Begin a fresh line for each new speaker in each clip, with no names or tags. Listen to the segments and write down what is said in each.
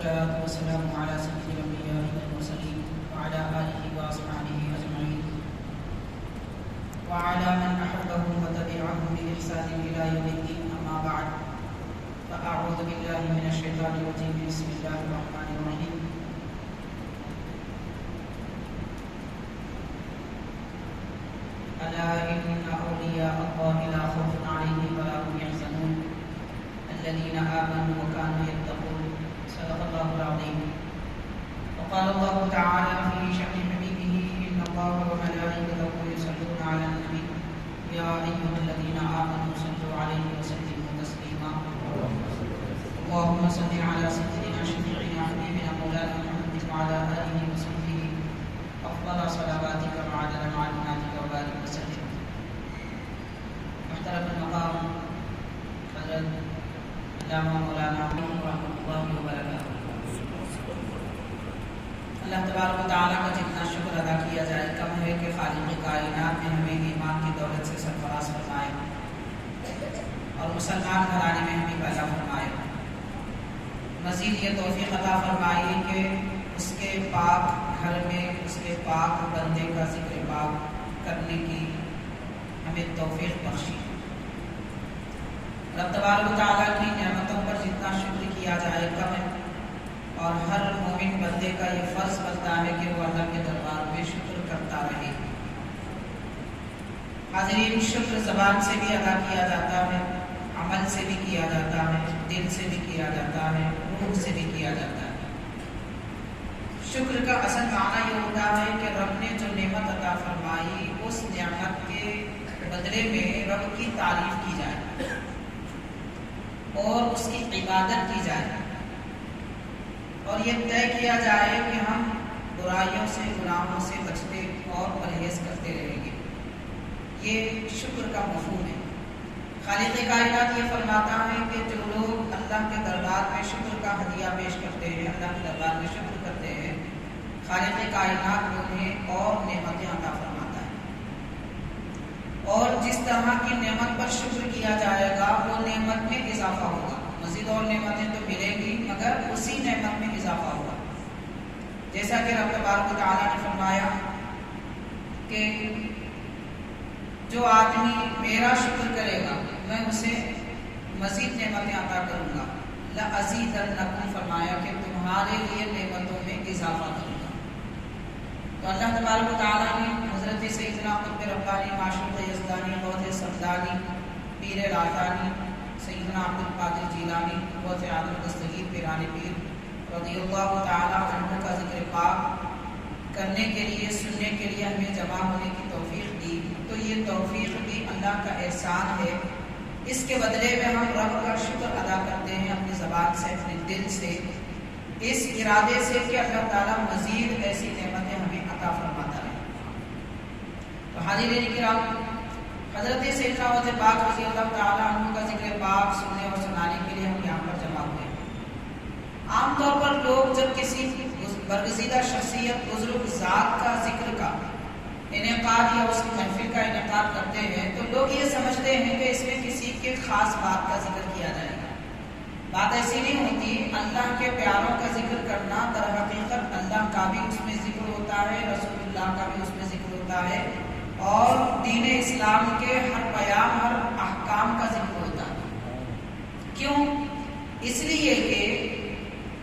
والصلاة والسلام على سيد الأنبياء والمرسلين وعلى آله وأصحابه أجمعين وعلى من أحبهم وتبعهم بإحسان إلى يوم الدين. أما بعد، فأعوذ بالله من الشيطان الرجيم. بسم الله الرحمن الرحيم. ألا إن أولياء الله لا خوف عليهم ولا هم يحزنون الذين آمنوا وكانوا يتقون. صدق الله العظيم. وقال الله تعالى في شأن حبيبه: إن الله وملائكته يصلون على النبي يا أيها الذين آمنوا صلوا عليه وسلموا تسليما. اللهم صل على سيدنا شفيعنا حبيبنا مولانا محمد وعلى آله وصحبه أفضل صلواتك وعدد معلوماتك وبارك وسلم. محترم المقام حضرت علامہ مولانا رحمۃ اللہ وبرکاتہ، اللہ تبارک و تعالیٰ کا جتنا شکر ادا کیا جائے کم ہے کہ خالق کائنات نے ہمیں ایمان کی دولت سے سرفراز فرمائے اور مسلمان گھرانے میں ہمیں پیدا فرمائے. مزید یہ توفیق عطا فرمائے کہ اس کے پاک گھر میں اس کے پاک بندے کا ذکر پاک کرنے کی ہمیں توفیق بخشی. رب تبارک و تعالیٰ کی نعمتوں پر جتنا شکر کیا جائے کم ہے، اور ہر مومن بندے کا یہ فرض بنتا ہے کہ وہ اللہ کے دربار میں شکر کرتا رہے. حاضرین، شکر زبان سے بھی ادا کیا جاتا ہے، عمل سے بھی کیا جاتا ہے، دل سے بھی کیا جاتا ہے، روح سے بھی کیا جاتا ہے. شکر کا اصل معنی یہ ہوتا ہے کہ رب نے جو نعمت عطا فرمائی اس نعمت کے بدلے میں رب کی تعریف کی جائے اور اس کی عبادت کی جائے، اور یہ طے کیا جائے کہ ہم برائیوں سے گناہوں سے بچتے اور پرہیز کرتے رہیں گے. یہ شکر کا مفہوم ہے. خالق کائنات یہ فرماتا ہے کہ جو لوگ اللہ کے دربار میں شکر کا ہدیہ پیش کرتے ہیں، اللہ کے دربار میں شکر کرتے ہیں، خالق کائنات انہیں اور نعمتیں عطا فرماتا ہے. اور جس طرح کی نعمت پر شکر کیا جائے گا وہ نعمت میں اضافہ ہوگا. مزید اور نعمتیں تو ملیں گی مگر اسی نعمت میں اضافہ ہوگا. جیسا کہ رب تبارک و تعالیٰ نے فرمایا کہ جو آدمی میرا شکر کرے گا میں اسے مزید نعمتیں عطا کروں گا. لَأَزِيدَنَّكُمْ فرمایا کہ تمہارے لیے نعمتوں میں اضافہ کروں گا. تو اللہ تبارک و تعالیٰ نے حضرت سیدنا قطب ربانی معشوق یزدانی غوث سمدانی پیر رازانی سیدنا عبد القادر جیلانی غوث عالم دستگیر پیرانی پیر رضی اللہ تعالیٰ عنہ کا ذکر پاک کرنے کے لیے سننے کے لیے ہمیں جمع ہونے کی توفیق دی. تو یہ توفیق بھی اللہ کا احسان ہے. اس کے بدلے میں ہم رب کا شکر ادا کرتے ہیں اپنی زبان سے، اپنے دل سے، اس ارادے سے کہ اللہ تعالیٰ مزید ایسی نعمتیں ہمیں عطا فرماتا ہے. تو حاضرین کرام، حضرت سیدنا غوث پاک رضی اللہ تعالیٰ عنہ کا ذکر پاک سننے اور سنانے کے لیے ہم یہاں پر جمع ہوئے ہیں. عام طور پر لوگ جب کسی برگزیدہ شخصیت بزرگ ذات کا ذکر کا انعقاد یا اس کی محفل کا انعقاد کرتے ہیں تو لوگ یہ سمجھتے ہیں کہ اس میں کسی کے خاص بات کا ذکر کیا جائے گا. بات ایسی نہیں ہوتی. اللہ کے پیاروں کا ذکر کرنا در حقیقت اللہ کا بھی اس میں ذکر ہوتا ہے، رسول اللہ کا بھی اس میں ذکر ہوتا ہے، اور دین اسلام کے ہر پیام ہر احکام کا ذکر ہوتا ہے. کیوں؟ اس لیے کہ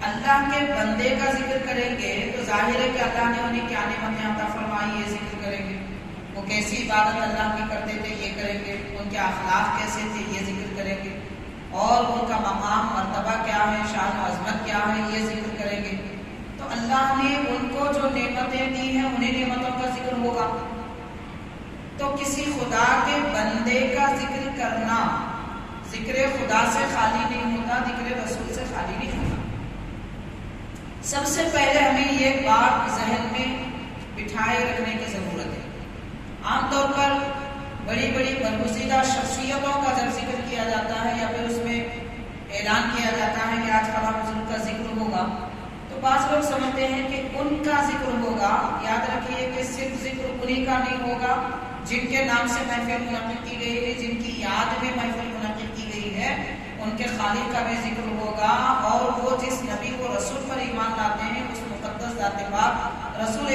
اللہ کے بندے کا ذکر کریں گے تو ظاہر ہے کہ اللہ نے انہیں کیا نعمتیں عطا فرمائی یہ ذکر کریں گے. وہ کیسی عبادت اللہ کی کرتے تھے یہ کریں گے، ان کے اخلاق کیسے تھے یہ ذکر کریں گے، اور ان کا مقام مرتبہ کیا ہے، شان و عظمت کیا ہے یہ ذکر کریں گے. تو اللہ نے ان کو جو نعمتیں دی ہیں انہیں نعمتوں کا ذکر ہوگا. تو کسی خدا کے بندے کا ذکر کرنا ذکر خدا سے خالی نہیں ہوتا، ذکر رسول سے خالی نہیں ہوتا. سب سے پہلے ہمیں یہ بات ذہن میں بٹھائے رکھنے کی ضرورت ہے. عام طور پر بڑی بڑی برگزیدہ شخصیتوں کا جب ذکر کیا جاتا ہے یا پھر اس میں اعلان کیا جاتا ہے کہ آج فلاں بزرگ کا ذکر ہوگا تو بعض لوگ سمجھتے ہیں کہ ان کا ذکر ہوگا. یاد رکھیے کہ صرف ذکر انہیں کا نہیں ہوگا جن کے نام سے محفل منعقد کی گئی ہے، جن کی یاد میں محفل منعقد کی گئی ہے، ان کے خالق کا بھی ذکر ہوگا، اور وہ جس نبی کو رسول پر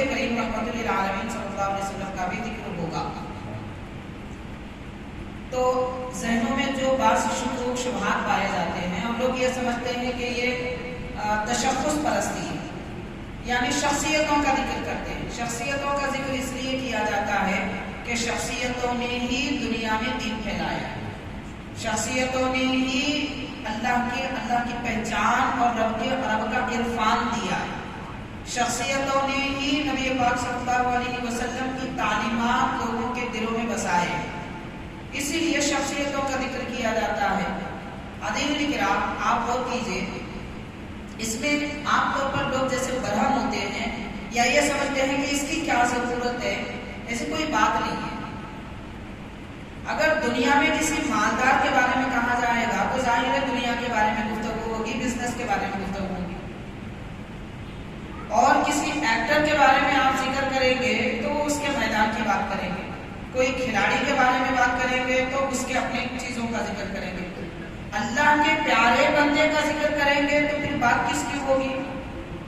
کریم رحمۃ للعالمین صلی اللہ علیہ وسلم کا بھی ذکر ہوگا۔ تو ذہنوں میں جو بعض شکوک شبہات پائے جاتے ہیں، ہم لوگ یہ سمجھتے ہیں کہ یہ تشخص پرستی ہے، یعنی شخصیتوں کا ذکر کرتے ہیں۔ شخصیتوں کا ذکر اس لیے کیا جاتا ہے کہ شخصیتوں نے ہی دنیا میں دین پھیلایا ہے، شخصیتوں نے ہی اللہ کی پہچان اور رب کا عرفان دیا ہے، شخصیتوں نے ہی نبی پاک صلی اللہ علیہ وسلم کی تعلیمات لوگوں کے دلوں میں بسائے ہیں، اسی لیے شخصیتوں کا ذکر کیا جاتا ہے۔ حاضرین کرام، آپ غور کیجیے، اس میں عام طور پر لوگ جیسے برہم ہوتے ہیں یا یہ سمجھتے ہیں کہ اس کی کیا ضرورت ہے، ایسی کوئی بات نہیں ہے۔ اگر دنیا میں کسی مالدار کے بارے میں کہا جائے گا تو ظاہر ہے دنیا کے بارے میں گفتگو ہوگی، بزنس کے بارے میں گفتگو ہوگی، اور کسی ایکٹر کے بارے میں آپ ذکر کریں گے تو اس کے میدان کی بات کریں گے، کوئی کھلاڑی کے بارے میں بات کریں گے تو اس کے اپنے چیزوں کا ذکر کریں گے، اللہ کے پیارے بندے کا ذکر کریں گے تو پھر بات کس کی ہوگی؟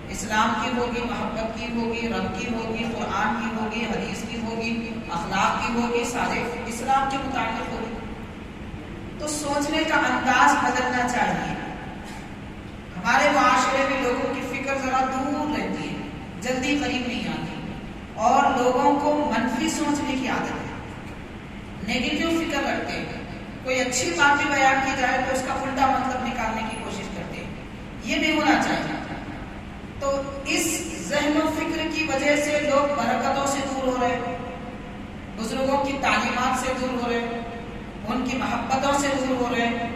اسلام کی ہوگی، محبت کی ہوگی، رب کی ہوگی، قرآن کی ہوگی، حدیث کی ہوگی، اخلاق کی ہوگی، سارے اسلام کے متعلق ہوگی۔ تو سوچنے کا انداز بدلنا چاہیے۔ ہمارے معاشرے میں لوگوں کی فکر ذرا دور رہتی ہے، جلدی قریب نہیں آتی، اور لوگوں کو منفی سوچنے کی عادت ہے، نیگیٹو فکر رکھتے ہیں۔ کوئی اچھی بات بھی بیان کی جائے تو اس کا الٹا مطلب نکالنے کی کوشش کرتے ہیں، یہ نہیں ہونا چاہیے۔ تو اس ذہن و فکر کی وجہ سے لوگ برکتوں سے دور ہو رہے ہیں، بزرگوں کی تعلیمات سے دور ہو رہے ہیں، ان کی محبتوں سے دور ہو رہے ہیں،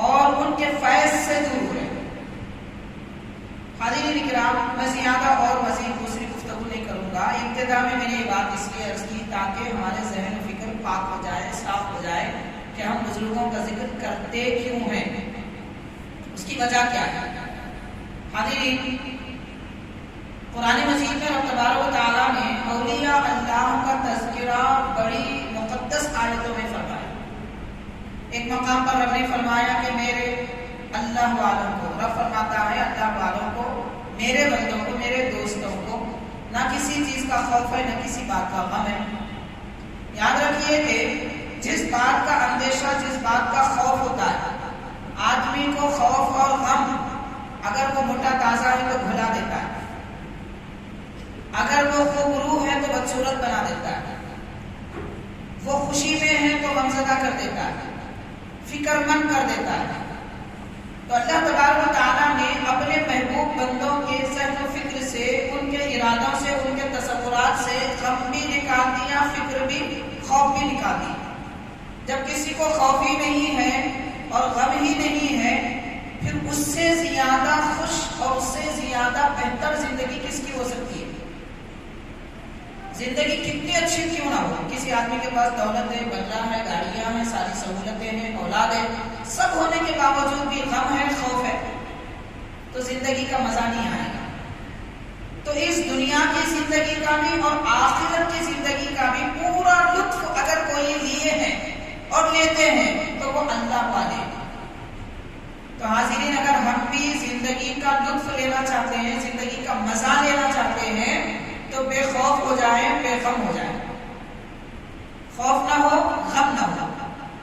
اور ان کے فیض سے دور ہو رہے ہیں۔ حاضرین کرام، میں زیادہ اور مزید دوسری گفتگو نہیں کروں گا۔ ابتدا میں نے یہ بات اس لیے عرض کی تاکہ ہمارے ذہن و فکر پاک ہو جائے، صاف ہو جائے کہ ہم بزرگوں کا ذکر کرتے کیوں ہیں، اس کی وجہ کیا ہے۔ حاضرین، قرآن مجید میں رب تبارک و تعالیٰ نے اولیاء اللہ کا تذکرہ بڑی مقدس آیتوں میں فرمایا۔ ایک مقام پر رب نے فرمایا کہ میرے اللہ والوں کو، رب فرماتا ہے اللہ والوں کو، میرے بندوں کو، میرے دوستوں کو نہ کسی چیز کا خوف ہے، نہ کسی بات کا غم ہے۔ یاد رکھیے کہ جس بات کا اندیشہ، جس بات کا خوف ہوتا ہے، آدمی کو خوف اور غم اگر وہ موٹا تازہ ہے تو بھلا دیتا ہے، اگر وہ خوب روح ہے تو بدصورت بنا دیتا ہے، وہ خوشی میں ہے تو غمزدہ کر دیتا ہے، فکر مند کر دیتا ہے۔ تو اللہ تبارک و تعالیٰ نے اپنے محبوب بندوں کے ذہن و فکر سے، ان کے ارادوں سے، ان کے تصورات سے غم بھی نکال دیا، فکر بھی، خوف بھی نکال دیا۔ جب کسی کو خوف ہی نہیں ہے اور غم ہی نہیں ہے، پھر اس سے زیادہ خوش اور اس سے زیادہ بہتر زندگی کس کی ہو سکتی ہے؟ زندگی کتنی اچھی کیوں نہ ہو، کسی آدمی کے پاس دولت ہے، بنگلہ ہے، گاڑیاں ہیں، ساری سہولتیں ہیں، اولاد ہے، سب ہونے کے باوجود بھی غم ہے، خوف ہے، تو زندگی کا مزہ نہیں آئے گا۔ تو اس دنیا کی زندگی کا بھی اور آخرت کی زندگی کا بھی پورا لطف اگر کوئی لیے ہیں اور لیتے ہیں تو وہ اللہ والے۔ تو حاضرین، اگر ہم بھی زندگی کا لطف لینا چاہتے ہیں، زندگی کا مزہ لینا چاہتے ہیں، تو بے خوف ہو جائیں، بے غم ہو جائیں، خوف نہ ہو، غم نہ ہو۔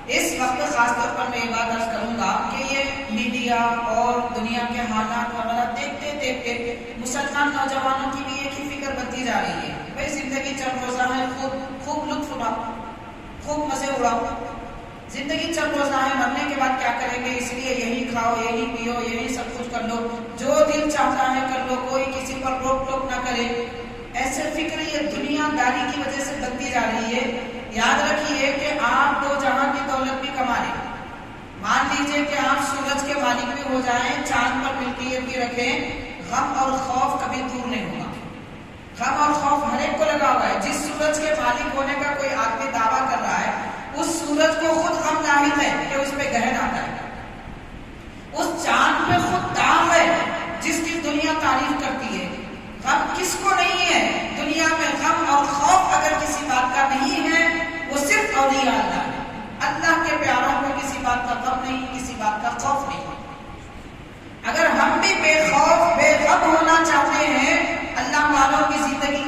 اس وقت خاص طور پر میں یہ بات عرض کروں گا کہ یہ میڈیا اور دنیا کے حالات وغیرہ دیکھتے دیکھتے مسلمان نوجوانوں کی بھی ایک ہی فکر بنتی جا رہی ہے، بھائی زندگی چند روزہ ہے، خوب لطف اٹھاؤ، خوب مزے اڑاؤ، زندگی چند روزہ ہے، مرنے کے بعد کیا کریں گے، اس لیے یہی کھاؤ، یہی پیو، یہی سب کچھ کر لو، جو دل چاہتا ہے کر لو، کوئی کسی پر روک ٹوک نہ کرے۔ ایسے فکر یہ دنیا داری کی وجہ سے بنتی جا رہی ہے۔ یاد رکھیے کہ آپ دو جہاں کی دولت بھی کما لیں، مان لیجئے کہ آپ سورج کے مالک بھی ہو جائیں، چاند پر ملکیت بھی رکھیں، غم اور خوف کبھی دور نہیں ہوگا۔ غم اور خوف ہر ایک کو لگا ہوا ہے۔ جس سورج کے مالک ہونے کا کوئی آدمی دعویٰ کر رہا ہے، اس سورج کو خود غم لاحق ہے کہ اس پہ گرہن آتا ہے، اس چاند پہ خود داغ ہے جس کی دنیا تعریف کرتی ہے۔ غم کس کو نہیں ہے دنیا میں؟ غم اور خوف اگر کسی بات کا نہیں ہے، وہ صرف اولیاء اللہ ہے۔ اللہ کے پیاروں کو کسی بات کا غم نہیں، کسی بات کا خوف نہیں۔ اگر ہم بھی بے خوف بے غم ہونا چاہتے ہیں، اللہ والوں کی زندگی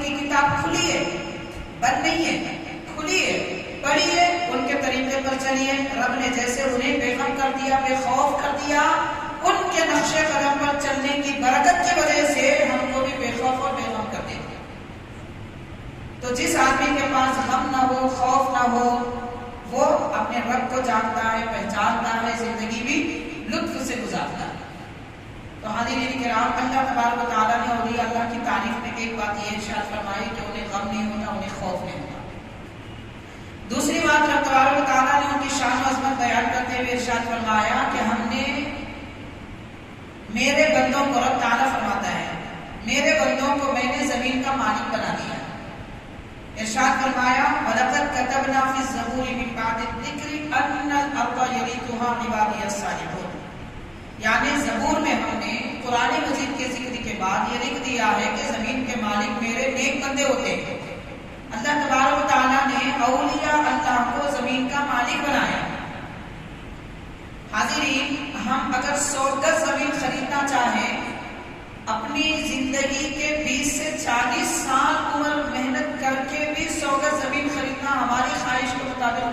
بند نہیں ہے، کھلی ہے، پڑھیے، ان کے طریقے پر چلیے. رب نے جیسے انہیں بے غم کر دیا، بے خوف کر دیا، ان کے نقش قدم پر چلنے کی برکت کی وجہ سے ہم کو بھی بے خوف اور بے غم کر دے. تو جس آدمی کے پاس غم نہ ہو، خوف نہ ہو، وہ اپنے رب کو جانتا ہے، پہچانتا ہے، زندگی بھی لطف سے گزارتا ہے. تو حاضرین کرام، اللہ تبارک و تعالیٰ نے اولیاء اللہ کی تعریف میں ایک بات یہ ارشاد فرمائی کہ انہیں غم نہیں ہوتا، انہیں خوف نہیں ہوتا. دوسری بات رب تبارک و تعالیٰ نے ان کی شان و عظمت بیان کرتے ہوئے ارشاد فرمایا کہ ہم نے میرے بندوں کو، رب تعالیٰ فرماتا ہے، میرے بندوں کو میں نے زمین کا مالک بنا دیا. ارشاد فرمایا وَلَقَدْ كَتَبْنَا فِي الزَّبُورِ مِن بَعْدِ الذِّكْرِ أَنَّ الْأَرْضَ يَرِثُهَا عِبَادِيَ الصَّالِحُونَ. یعنی زبور میں ہم نے قرآن مجید کے ذکر کے بعد یہ لکھ دیا ہے کہ زمین کے مالک میرے نیک بندے ہوتے ہیں. اللہ تبارک و تعالیٰ نے اولیاء اللہ کو زمین کا مالک بنایا. حاضرین، ہم اگر 100 گز زمین خریدنا چاہیں، اپنی زندگی کے 20 سے 40 سال عمر محنت کر کے بھی 100 گز زمین خریدنا ہماری خواہش کے مطابق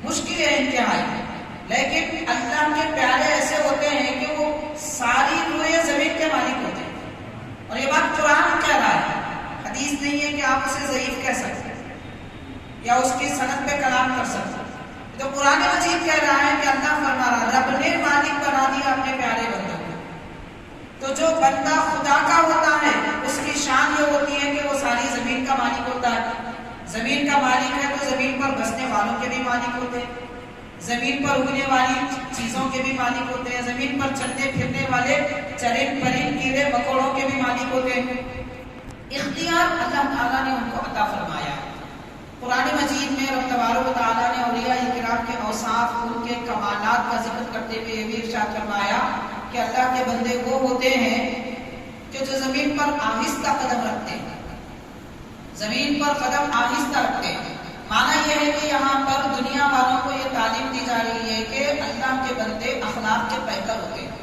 مشکل ہے انتہائی. لیکن اللہ کے پیارے ایسے ہوتے ہیں کہ وہ ساری روئے زمین کے مالک ہوتے ہیں. اور یہ بات قرآن کہہ رہا ہے، حدیث نہیں ہے کہ آپ اسے ضعیف کہہ سکتے یا اس کی سند پہ کلام کر سکتے. تو قرآن مجید کہہ رہا ہے کہ اللہ فرما رہا، رب نے مالک بنا دیا اپنے پیارے بندوں کو. تو جو بندہ خدا کا ہوتا ہے اس کی شان یہ ہوتی ہے کہ وہ ساری زمین کا مالک ہوتا ہے. زمین کا مالک ہے تو زمین پر بسنے والوں کے بھی مالک ہوتے ہیں، زمین پر اگنے والی چیزوں کے بھی مالک ہوتے ہیں، زمین پر چلنے پھرنے والے چرند پرند کیڑے مکوڑوں کے بھی مالک ہوتے ہیں. اختیار اللہ تعالیٰ نے ان کو عطا فرمایا. قرآن مجید میں رب تبارک و تعالیٰ نے اولیاء کرام کے اوصاف، ان کے کمالات کا ذکر کرتے ہوئے یہ بھی ارشاد فرمایا کہ اللہ کے بندے وہ ہوتے ہیں کہ جو زمین پر آہستہ قدم رکھتے ہیں، زمین پر قدم آہستہ رکھتے ہیں. معنی یہ ہے کہ یہاں پر دنیا والوں کو یہ تعلیم دی جا رہی ہے کہ اللہ کے بندے اخلاق کے پیکر ہوتے ہیں،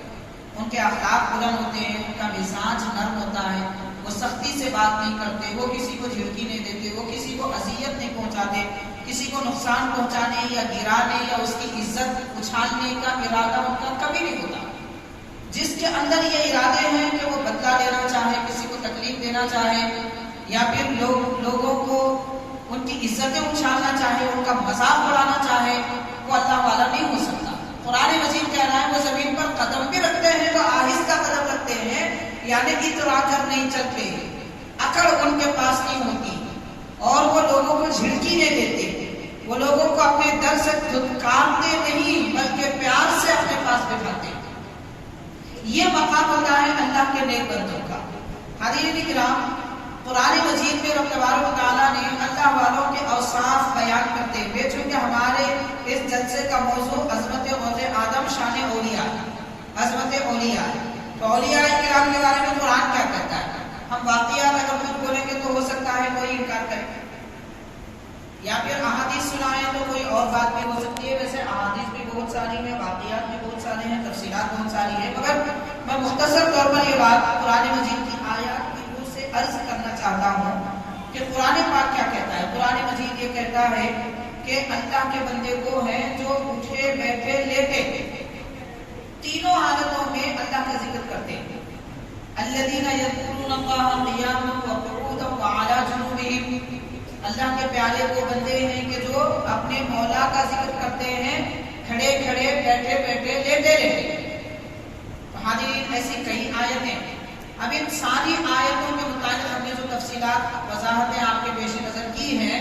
ان کے اخلاق بلند ہوتے ہیں، ان کا مزاج نرم ہوتا ہے، وہ سختی سے بات نہیں کرتے، وہ کسی کو جھڑکی نہیں دیتے، وہ کسی کو اذیت نہیں پہنچاتے، کسی کو نقصان پہنچانے یا گرانے یا اس کی عزت اچھالنے کا ارادہ ان کا کبھی نہیں ہوتا. جس کے اندر یہ ارادے ہیں کہ وہ بدلہ لینا چاہے، کسی کو تکلیف دینا چاہے یا پھر لوگوں کو ان کی عزتیں اچھالنا چاہے، ان کا مذاق بڑھانا چاہے، وہ اللہ والا نہیں ہو سکتا. قرآن مجید کہہ رہا ہے وہ زمین پر قدم بھی رکھتے ہیں تو آہستہ قدم رکھتے ہیں، یعنی اترا کر نہیں چلتے، اکڑ ان کے پاس نہیں ہوتی، اور وہ لوگوں کو جھڑکی نہیں دیتے، وہ لوگوں کو اپنے در سے دھتکارتے نہیں بلکہ پیار سے اپنے پاس بٹھاتے. یہ مقام ہوتا ہے اللہ کے نیک بندوں کا. حاضرین کرام، قرآن مجید میں رب تبارک و تعالیٰ نے اللہ والوں کے اوصاف بیان کرتے ہوئے، چونکہ ہمارے اس جلسے کا موضوع عظمت موضع آدم شان اولیاء، عظمت اولیاء، تو اولیاء کرام کے بارے میں قرآن کیا کہتا ہے؟ ہم واقعات اگر کچھ بولیں گے تو ہو سکتا ہے کوئی انکار کرے، یا پھر احادیث سنائیں تو کوئی اور بات بھی ہو سکتی ہے. ویسے احادیث بھی بہت ساری ہیں، واقعات بھی بہت سارے ہیں، تفصیلات بہت ساری ہیں، مگر میں مختصر طور پر یہ بات قرآن مجید کی آیات کی روح سے عرض کرنا چاہتا ہوں کہ قرآن پاک کیا کہتا ہے. قرآن مجید یہ کہتا ہے کہ اللہ کے بندے وہ ہیں جو اٹھے بیٹھے لیٹے تینوں حالتوں میں اللہ کا ذکر کرتے ہیں. الذین یذکرون اللہ قیاما وقعودا وعلی جنوبہم، اللہ کے پیارے وہ بندے ہیں کہ جو اپنے مولا کا ذکر کرتے ہیں کھڑے کھڑے، بیٹھے بیٹھے، لیٹے لیٹے. حاضرین ایسی کئی آیتیں. اب ان ساری آیتوں کے متعلق ہم نے جو تفصیلات وضاحتیں آپ کے پیش نظر کی ہیں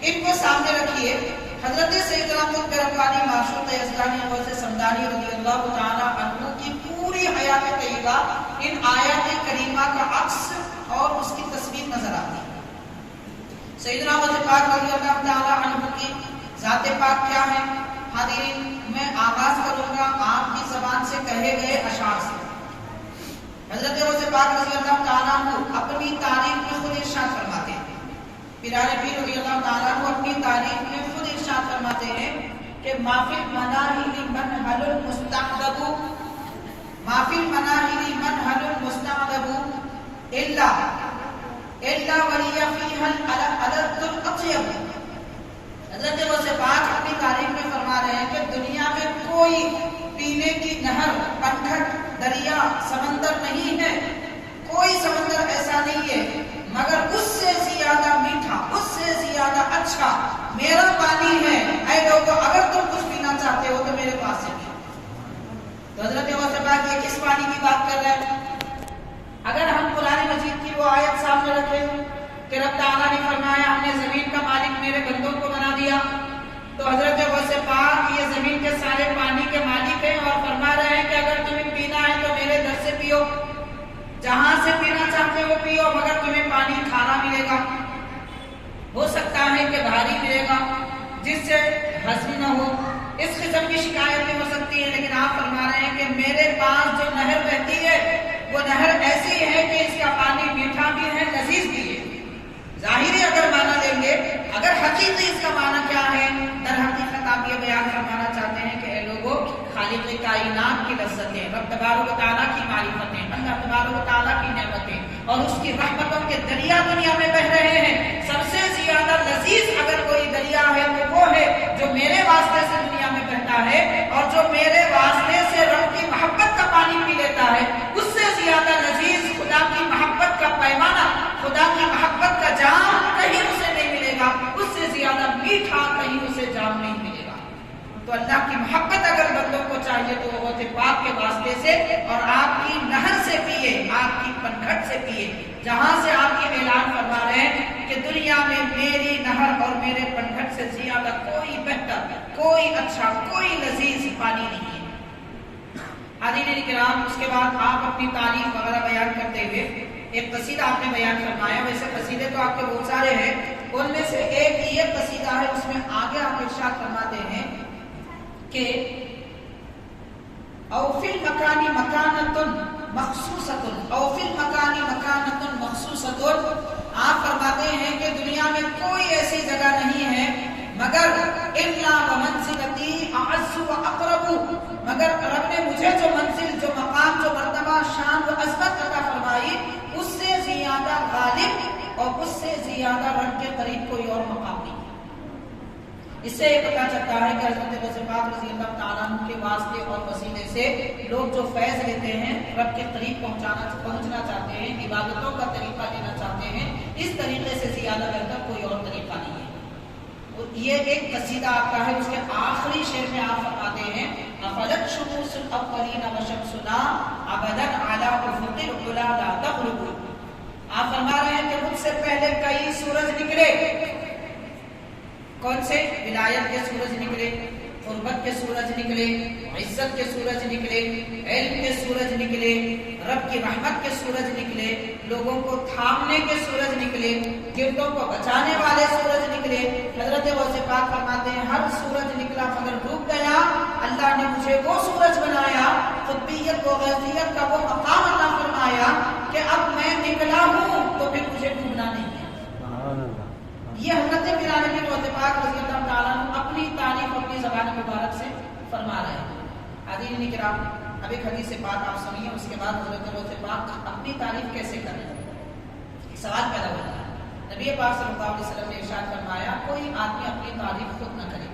ان کو سامنے رکھیے. حضرت سیدنا قطب ربانی معشوق یزدانی غوث سمدانی رضی اللہ تعالی عنہ کی پوری حیات طیبہ ان آیات کریمہ کا عکس اور اس کی تصویر نظر آتی ہے. سیدنا غوث پاک رضی اللہ تعالی عنہ کی ذات پاک کیا ہے؟ حاضرین میں آغاز کروں گا آپ کی زبان سے کہے گئے اشعار سے. حضرت غوث پاک رضی اللہ تعالیٰ عنہ اپنی تعریف میں خود ارشاد فرماتے ہیں، پیران پیر رضی اللہ تعالیٰ عنہ اپنی تعریف میں خود ارشاد فرماتے ہیں کہ مافل مناہل منحل المستعذب، مافل مناہل منحل المستعذب الا إلا ولي فيها الألذ الأطيب. حضرت غوث پاک اپنی تعریف میں فرما رہے ہیں کہ دنیا میں کوئی پینے کی نہر، پنکھٹ، دریا، سمندر نہیں ہے، کوئی سمندر ایسا نہیں ہے مگر اس سے زیادہ میٹھا، اس سے زیادہ اچھا میرا پانی ہے. اے لوگوں، اگر تم کچھ پینا چاہتے ہو تو میرے پاس سے پیو. تو حضرت غوث پاک یہ کس پانی کی بات کر رہے ہیں؟ اگر ہم قرآن مجید کی وہ آیت سامنے رکھیں کہ رب تعالیٰ نے فرمایا ہم نے زمین کا مالک میرے بندوں کو بنا دیا، تو حضرت غوث پاک یہ زمین کے سارے پانی کے مالک ہیں اور فرما رہے ہیں کہ اگر تمہیں پینا ہے تو میرے در سے پیو، جہاں سے پینا چاہتے ہو پیو، مگر تمہیں پانی کھارا ملے گا، ہو سکتا ہے کہ بھاری ملے گا جس سے ہضم نہ ہو، اس قسم کی شکایتیں ہو سکتی ہیں، لیکن آپ فرما رہے ہیں کہ میرے پاس جو نہر بہتی ہے وہ نہر ایسی ہے کہ اس کا پانی میٹھا بھی ہے، لذیذ بھی ہے. ظاہری اگر معنی لیں گے، اگر حقیقی اس کا معنی کیا ہے؟ در حقیقت آپ یہ بیان فرمانا چاہتے ہیں کہ اے لوگوں، خالق کائنات کی لذتیں، رب تبارک و تعالیٰ کی معرفتیں، اللہ تبارک و تعالیٰ کی نعمتیں اور اس کی رحمتوں کے دریا دنیا میں بہ رہے ہیں. سب سے زیادہ لذیذ اگر کوئی دریا ہے تو وہ ہے جو میرے واسطے سے دنیا میں بہتا ہے اور جو میرے واسطے سے رب کی محبت کا پانی پی لیتا ہے. اس سے زیادہ لذیذ خدا کی محبت کا پیمانہ، خدا کی محبت کا جام کہیں اسے نہیں ملے گا، اس سے زیادہ میٹھا کہیں اسے جام نہیں ملے گا. تو اللہ کی محبت اگر بندوں کو چاہیے تو وہ غوث پاک کے واسطے سے اور آپ کی نہر سے پیئے، آپ کی پنکھٹ سے پیئے، جہاں سے آپ یہ اعلان فرما رہے ہیں کہ دنیا میں میری نہر اور میرے پنکھٹ سے زیادہ کوئی بہتر، کوئی اچھا، کوئی لذیذ پانی نہیں ہے. حاضرین کرام، اس کے بعد آپ اپنی تعریف وغیرہ بیان کرتے ہوئے ایک قصیدہ آپ نے بیان فرمایا. ویسے قصیدے تو آپ کے بہت سارے ہیں، ان میں سے ایک یہ قصیدہ ہے، اس میں آگے آپ ارشاد فرماتے ہیں کہ او فی المکان مکانۃ مخصوصۃ، او فی المکان مکانۃ مخصوصۃ. آپ فرماتے ہیں کہ دنیا میں کوئی ایسی جگہ نہیں ہے مگر الا ومنزلتی اعز واقرب، مگر رب نے مجھے جو منزل، جو مقام، جو مرتبہ، شان و عظمت عطا فرمائی، اس سے زیادہ غالب اور اس سے زیادہ رب کے قریب کوئی اور مقام نہیں. اس سے یہ پتہ چلتا ہے کہ حضرت غوث پاک رضی اللہ تعالیٰ عنہ کے واسطے اور وسیلے سے لوگ جو فیض لیتے ہیں، رب کے قریب پہنچنا چاہتے ہیں، عبادتوں کا طریقہ لینا چاہتے ہیں، اس طریقے سے زیادہ بہتر کوئی اور طریقہ نہیں ہے. یہ ایک قصیدہ آپ کا ہے، اس کے آخری شعر میں آپ فرماتے ہیں افلت شموس الاولین وشمسنا ابدا علی افق العلا لا تغرب. آپ فرما رہے ہیں کہ مجھ سے پہلے کئی سورج نکلے. کون سے؟ ولایت کے سورج نکلے، قربت کے سورج نکلے، عزت کے سورج نکلے، علم کے سورج نکلے، رب کی رحمت کے سورج نکلے، لوگوں کو تھامنے کے سورج نکلے، گردوں کو بچانے والے سورج نکلے. حضرت غوث پاک فرماتے ہیں ہر سورج نکلا مگر ڈوب گیا، اللہ نے مجھے وہ سورج بنایا، قطبیت و غیثیت کا وہ مقام عطا فرمایا کہ اب میں نکلا ہوں تو پھر مجھے ڈوبنا نہیں ہے. یہ حضرت پیرالمین غوث پاک رضی اللہ تعالیٰ عنہ اپنی تعریف اپنی زبان مبارک سے فرما رہے ہیں. حاضرین کرام، اب ایک حدیث پاک آپ سنیے، اس کے بعد حضرت غوث پاک اپنی تعریف کیسے کریں. سوال پیدا ہوتا ہے. نبی پاک صلی اللہ علیہ وسلم نے ارشاد فرمایا کوئی آدمی اپنی تعریف خود نہ کرے.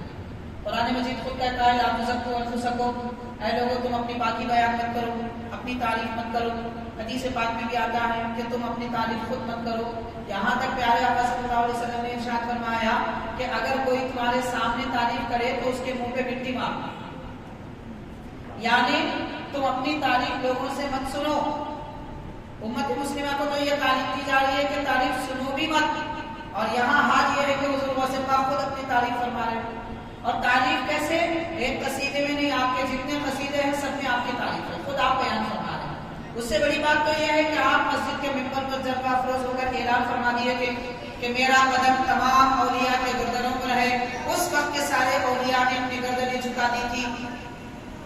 قرآن مجید خود کہتا ہے لا تزکوا انفسکم، اے لوگوں تم اپنی پاکی بیان مت کرو، اپنی تعریف مت کرو. حدیث پاک میں بھی آتا ہے کہ تم اپنی تعریف خود مت کرو. یہاں تک پیارے آقا صلی اللہ علیہ وسلم نے ارشاد فرمایا کہ اگر کوئی تمہارے سامنے تعریف کرے تو اس کے منہ پہ مٹی مارنا، یعنی تم اپنی تعریف لوگوں سے مت سنو. امت مسلمہ کو تو یہ تعریف کی جا رہی ہے کہ تعریف سنو بھی مت، اور یہاں حال یہ ہے کہ حضور غوث پاک خود اپنی تعریف فرما رہے ہیں. اور تعریف کیسے؟ ایک قصیدے میں نہیں، آپ کے جتنے قصیدے ہیں سب میں آپ کی تعریف ہے، خود آپ بیان فرما رہے ہیں. اس سے بڑی بات تو یہ ہے کہ آپ مسجد کے ممبر پر جلوہ افروز ہو کر اعلان فرما دیے تھے کہ میرا قدم تمام اولیاء کے گردنوں پر ہے. اس وقت کے سارے اولیاء نے اپنی گردنیں جھکا دی تھی.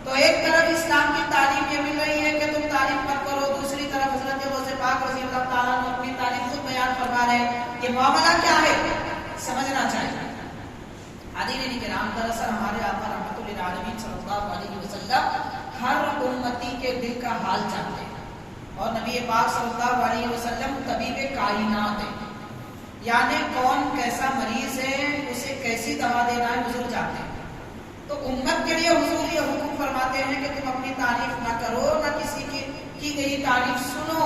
تو ایک طرف اسلام کی تعلیم یہ مل رہی ہے کہ تم تعریف مت کرو، دوسری طرف حضرت غوث پاک رضی اللہ تعالیٰ نے اپنی تعریف خود بیان فرما رہے ہیں. یہ معاملہ کیا ہے سمجھنا چاہیے. حاضرین کرام، دراصل ہمارے آقا رحمت للعالمین صلی اللہ علیہ وسلم ہر امتی کے دل کا حال جانتے ہیں، اور نبی پاک صلی اللہ علیہ وسلم طبیب کائنات ہیں. یعنی کون کیسا مریض ہے اسے کیسی دوا دینا ہے حضور جانتے ہیں۔ تو امت کے لیے حضور یہ حکم فرماتے ہیں کہ تم اپنی تعریف نہ کرو، نہ کسی کی گئی تعریف سنو،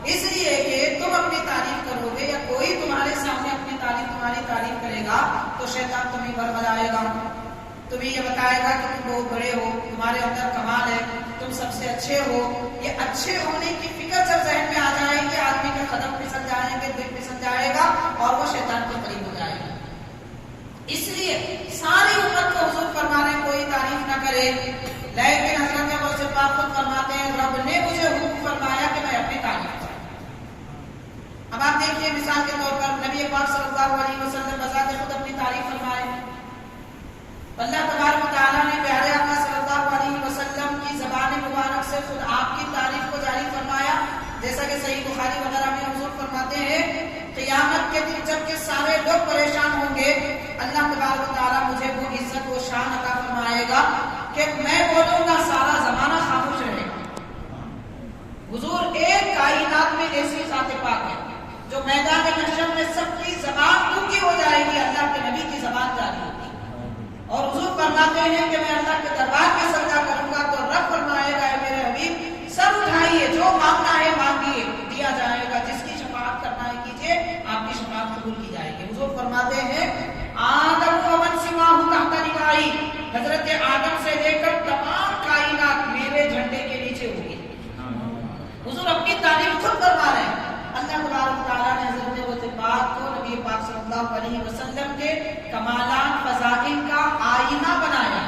اس لیے کہ تم اپنی تعریف کرو گے یا کوئی تمہارے سامنے اپنی تمہاری تعریف کرے گا تو شیطان تمہیں بربلائے گا، تمہیں یہ بتائے گا کہ تم بہت بڑے ہو، تمہارے اندر کمال ہے، تم سب سے اچھے ہو۔ یہ اچھے ہونے کی فکر جب ذہن میں آ جائے گی، آدمی کے قدم پھسل جائیں گے، دل پھسل جائے گا اور وہ شیطان کے قریب ہو جائے گا۔ اس لیے ساری امت کو حضور فرما رہے ہیں کوئی تعریف نہ کرے، لیکن حضرت غوث پاک خود فرماتے ہیں رب نے مجھے حکم فرمایا کہ میں اپنی تعریف کروں۔ اب آپ دیکھیے مثال کے طور پر نبی پاک صلی اللہ علیہ وسلم بذات خود اپنی تعریف فرمائے، اللہ تبارک و تعالیٰ نے پیارے آقا صلی اللہ علیہ وسلم کی زبان مبارک سے خود آپ کی تعریف کو جاری فرمایا، جیسا کہ صحیح بخاری وغیرہ میں حضور فرماتے ہیں قیامت کے دن جب کہ سارے لوگ پریشان ہوں گے، اللہ تبارک و تعالیٰ مجھے وہ عزت و شان عطا فرمائے گا کہ میں بولوں گا سارا زمانہ خاموش رہے گا۔ حضور ایک کائنات میں ایسی ذات پاک ہے جو میدان محشر میں سب کی زبان گونگی ہو جائے گی، اللہ کے نبی کی زبان جاری ہوگی، اور حضور فرماتے ہیں کہ میں اللہ کے دربار میں سجدہ کروں گا تو رب فرمائے گا اے میرے حبیب سر اٹھائیے، جو مانگنا ہے مانگیے دیا جائے گا، جس کی شفاعت کرنا ہے کیجیے آپ کی شفاعت قبول کی جائے گی۔ حضور فرماتے ہیں آدم و من سواہ تحت لوائی، حضرت آدم سے لے کر تمام کائنات میرے جھنڈے کے نیچے ہوگی۔ حضور اپنی تعریف خود فرما رہے ہیں۔ اللہ تبارک تعالیٰ نے حضرت غوث پاک کو نبی پاک صلی اللہ علیہ وسلم کے کمالات فضائل کا آئینہ بنایا۔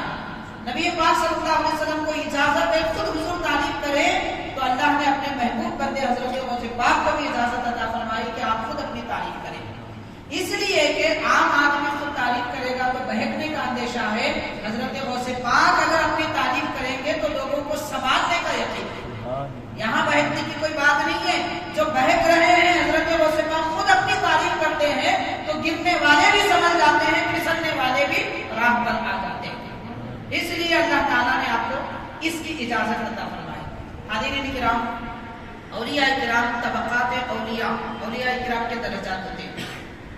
نبی پاک صلی اللہ علیہ وسلم کو اجازت ہے خود حضور تعریف کرے، تو اللہ نے اپنے محبوب بندے حضرت غوث پاک کو بھی اجازت عطا فرمائی کہ آپ خود اپنی تعریف کریں، اس لیے کہ عام آدمی خود تعریف کرے گا تو بہکنے کا اندیشہ ہے، حضرت غوث پاک اگر اپنی تعریف کریں گے تو لوگوں کو سنبھالنے کا یقین ہے۔ یہاں بہکنے کی کوئی بات نہیں ہے، جو بہک رہے ہیں حضرت غوث پاک خود اپنی تعریف کرتے ہیں تو گرنے والے بھی سمجھ جاتے ہیں، پھسلنے والے بھی راہ پر آ جاتے ہیں، اس لیے اللہ تعالیٰ نے آپ کو اس کی اجازت عطا فرمائی۔ حاضرین کرام، اولیاء کرام طبقات اولیاء کرام کے درجات ہوتے ہیں،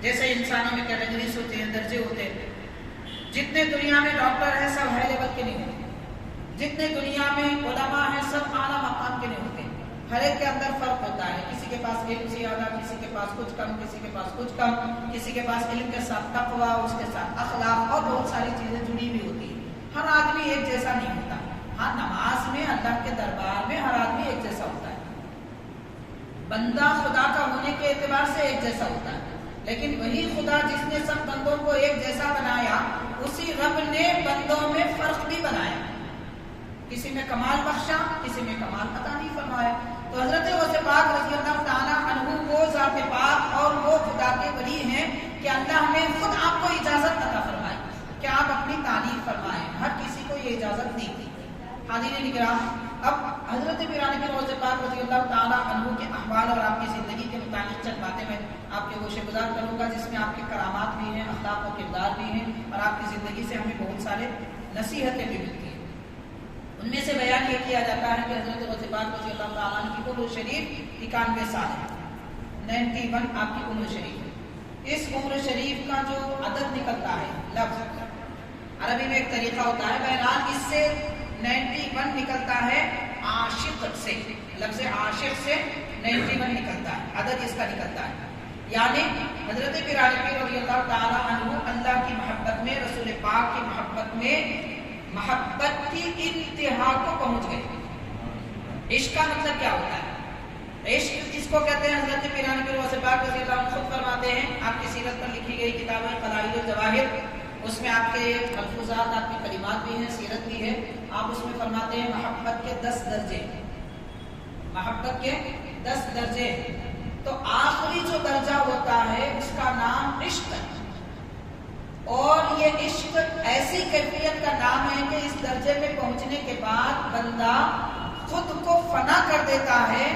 جیسے انسانوں میں کیٹیگریز ہوتے ہیں، درجے ہوتے ہیں۔ جتنے دنیا میں ڈاکٹر ہیں سب ہائی لیول کے نہیں ہوتے، جتنے دنیا میں علماء ہیں سب اعلیٰ مقام کے نہیں ہوتے، ہر ایک کے اندر فرق ہوتا ہے، کسی کے پاس علم زیادہ، کسی کے پاس کچھ کم، کسی کے پاس کچھ کم، کسی کے پاس علم کے ساتھ تقویٰ، اس کے ساتھ اخلاق اور بہت ساری چیزیں جڑی ہوئی ہوتی ہیں۔ ہر آدمی ایک جیسا نہیں ہوتا، ہاں نماز میں اللہ کے دربار میں ہر آدمی ایک جیسا ہوتا ہے، بندہ خدا کا ہونے کے اعتبار سے ایک جیسا ہوتا ہے، لیکن وہی خدا جس نے سب بندوں کو ایک جیسا بنایا، اسی رب نے بندوں میں فرق بھی بنایا، کسی میں کمال بخشا، کسی میں کمال عطا نہیں فرمایا۔ تو حضرت غوث پاک رضی اللہ تعالیٰ عنہ وہ ذات پاک اور وہ خدا کے ولی ہیں کہ اللہ نے خود آپ کو اجازت عطا فرمائی کہ آپ اپنی تعریف فرمائیں، ہر کسی کو یہ اجازت نہیں تھی۔ حاضرین کرام، اب حضرت پیران پیر غوث پاک رضی اللہ تعالیٰ عنہ کے احوال اور آپ کی زندگی کے متعلق چند باتیں میں آپ کے گوشے گزار کروں گا، جس میں آپ کے کرامات بھی ہیں، اخلاق و کردار بھی ہیں، اور آپ کی زندگی سے ہمیں بہت سارے نصیحتیں بھی ملتی ہیں۔ ان میں سے بیان یہ کیا جاتا ہے کہ حضرت غوث پاک رضی اللہ تعالیٰ عنہ کی عمر شریف 91 سال ہے، 91 آپ کی عمر شریف ہے۔ اس عمر شریف کا جو عدد نکلتا ہے، لفظ عربی میں ایک طریقہ ہوتا ہے، بہرحال اس سے 91 نکلتا ہے عاشق سے، لفظ عاشق سے 91 نکلتا ہے، عدد اس کا نکلتا ہے، یعنی حضرت پیران پیر رضی اللہ تعالیٰ عنہ اللہ کی محبت میں، رسول پاک کی محبت میں، محبت کی انتہا کو پہنچ گئے۔ عشق کا مطلب کیا ہوتا ہے؟ عشق اس کو کہتے ہیں، حضرت پیران پیر غوث پاک رضی اللہ عنہ خود فرماتے ہیں، آپ کی سیرت پر لکھی گئی کتاب ہے قلائد الجواہر، اس میں آپ کے ملفوظات، آپ کی کلمات بھی ہیں، سیرت بھی ہے، آپ اس میں فرماتے ہیں محبت کے 10 درجے، محبت کے 10 درجے، تو آخری جو درجہ ہوتا ہے اس کا نام عشق ہے، اور یہ عشق ایسی کیفیت کا نام ہے کہ اس درجے میں پہنچنے کے بعد بندہ خود کو فنا کر دیتا ہے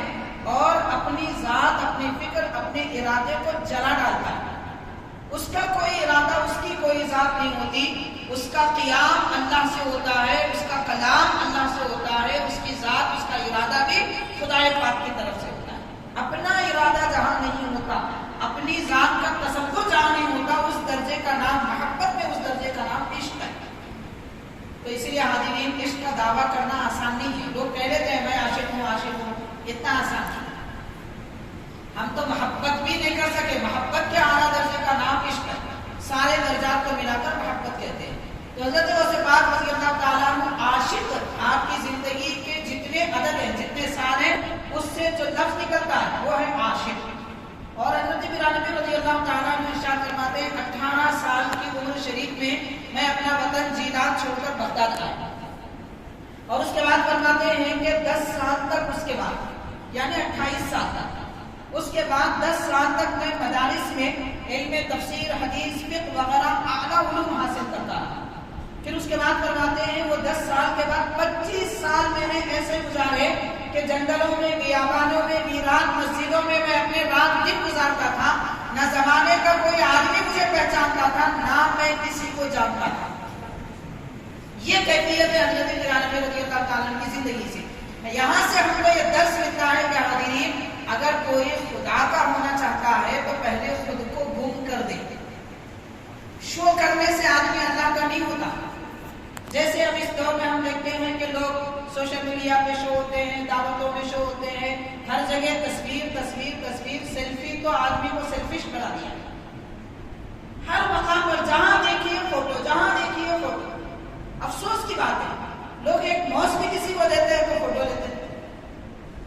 اور اپنی ذات، اپنی فکر، اپنے ارادے کو جلا ڈالتا ہے، اس کا کوئی ارادہ، اس کی کوئی ذات نہیں ہوتی، اس کا قیام اللہ سے ہوتا ہے، اس کا کلام اللہ سے ہوتا ہے، اس کی ذات، اس کا ارادہ بھی خدا پاک کی طرف سے ہوتا ہے۔ اپنا ارادہ جہاں نہیں ہوتا، اپنی ذات کا دعویٰ کرنا آسان نہیں ہے. لوگ کہہ لیتے ہیں میں عاشق ہوں عاشق ہوں، اتنا آسان نہیں. ہم تو محبت بھی نہیں کر سکے. محبت کے اعلیٰ درجے کا نام عشق ہے. سارے درجات کو ملا کر محبت کہتے ہیں. تو حضرت غوث پاک رضی اللہ تعالیٰ عنہ عاشق، آپ کی زندگی کے جتنے عدد ہیں، جتنے سال ہیں، اس سے جو لفظ نکلتا ہے وہ ہے عاشق. اور حضرت برانوی رضی اللہ تعالیٰ عنہ ارشاد فرماتے ہیں 18 سال کی عمر شریف میں اپنا وطن جیلات چھوڑ کر بغداد آیا. اور اس کے بعد فرماتے ہیں کہ 10 سال تک، اس کے بعد یعنی 28 سال تک، اس کے بعد 10 سال تک میں مدارس میں علم تفسیر، حدیث، فقہ وغیرہ اعلیٰ علوم حاصل کرتا رہا. پھر اس کے بعد فرماتے ہیں وہ 10 سال کے بعد 25 سال میں نے ایسے گزارے کہ جنگلوں میں، بیابانوں میں، ویران مسجدوں میں اپنے رات دن گزارتا تھا. نہ زمانے کا کوئی آدمی مجھے پہچانتا تھا، نہ میں کسی کو جانتا تھا. یہ کیفیت ہے حضرت برانوی رضی اللہ تعالیٰ عنہ کی زندگی سے. یہاں سے ہم کو یہ درس ملتا ہے کہ حاضرین، اگر کوئی خدا کا ہونا چاہتا ہے تو پہلے خود کو گم کر دے. شو کرنے سے آدمی اللہ کا نہیں ہوتا. جیسے اب اس دور میں ہم دیکھتے ہیں کہ لوگ سوشل میڈیا پہ شو ہوتے ہیں، دعوتوں میں شو ہوتے ہیں، ہر جگہ تصویر تصویر تصویر، سیلفی تو آدمی کو سیلفش بنا دیا. ہر مقام پر جہاں دیکھیے فوٹو، جہاں دیکھیے فوٹو. افسوس کی بات ہے، لوگ ایک موس بھی کسی کو دیتے ہیں تو فوٹو لیتے ہیں.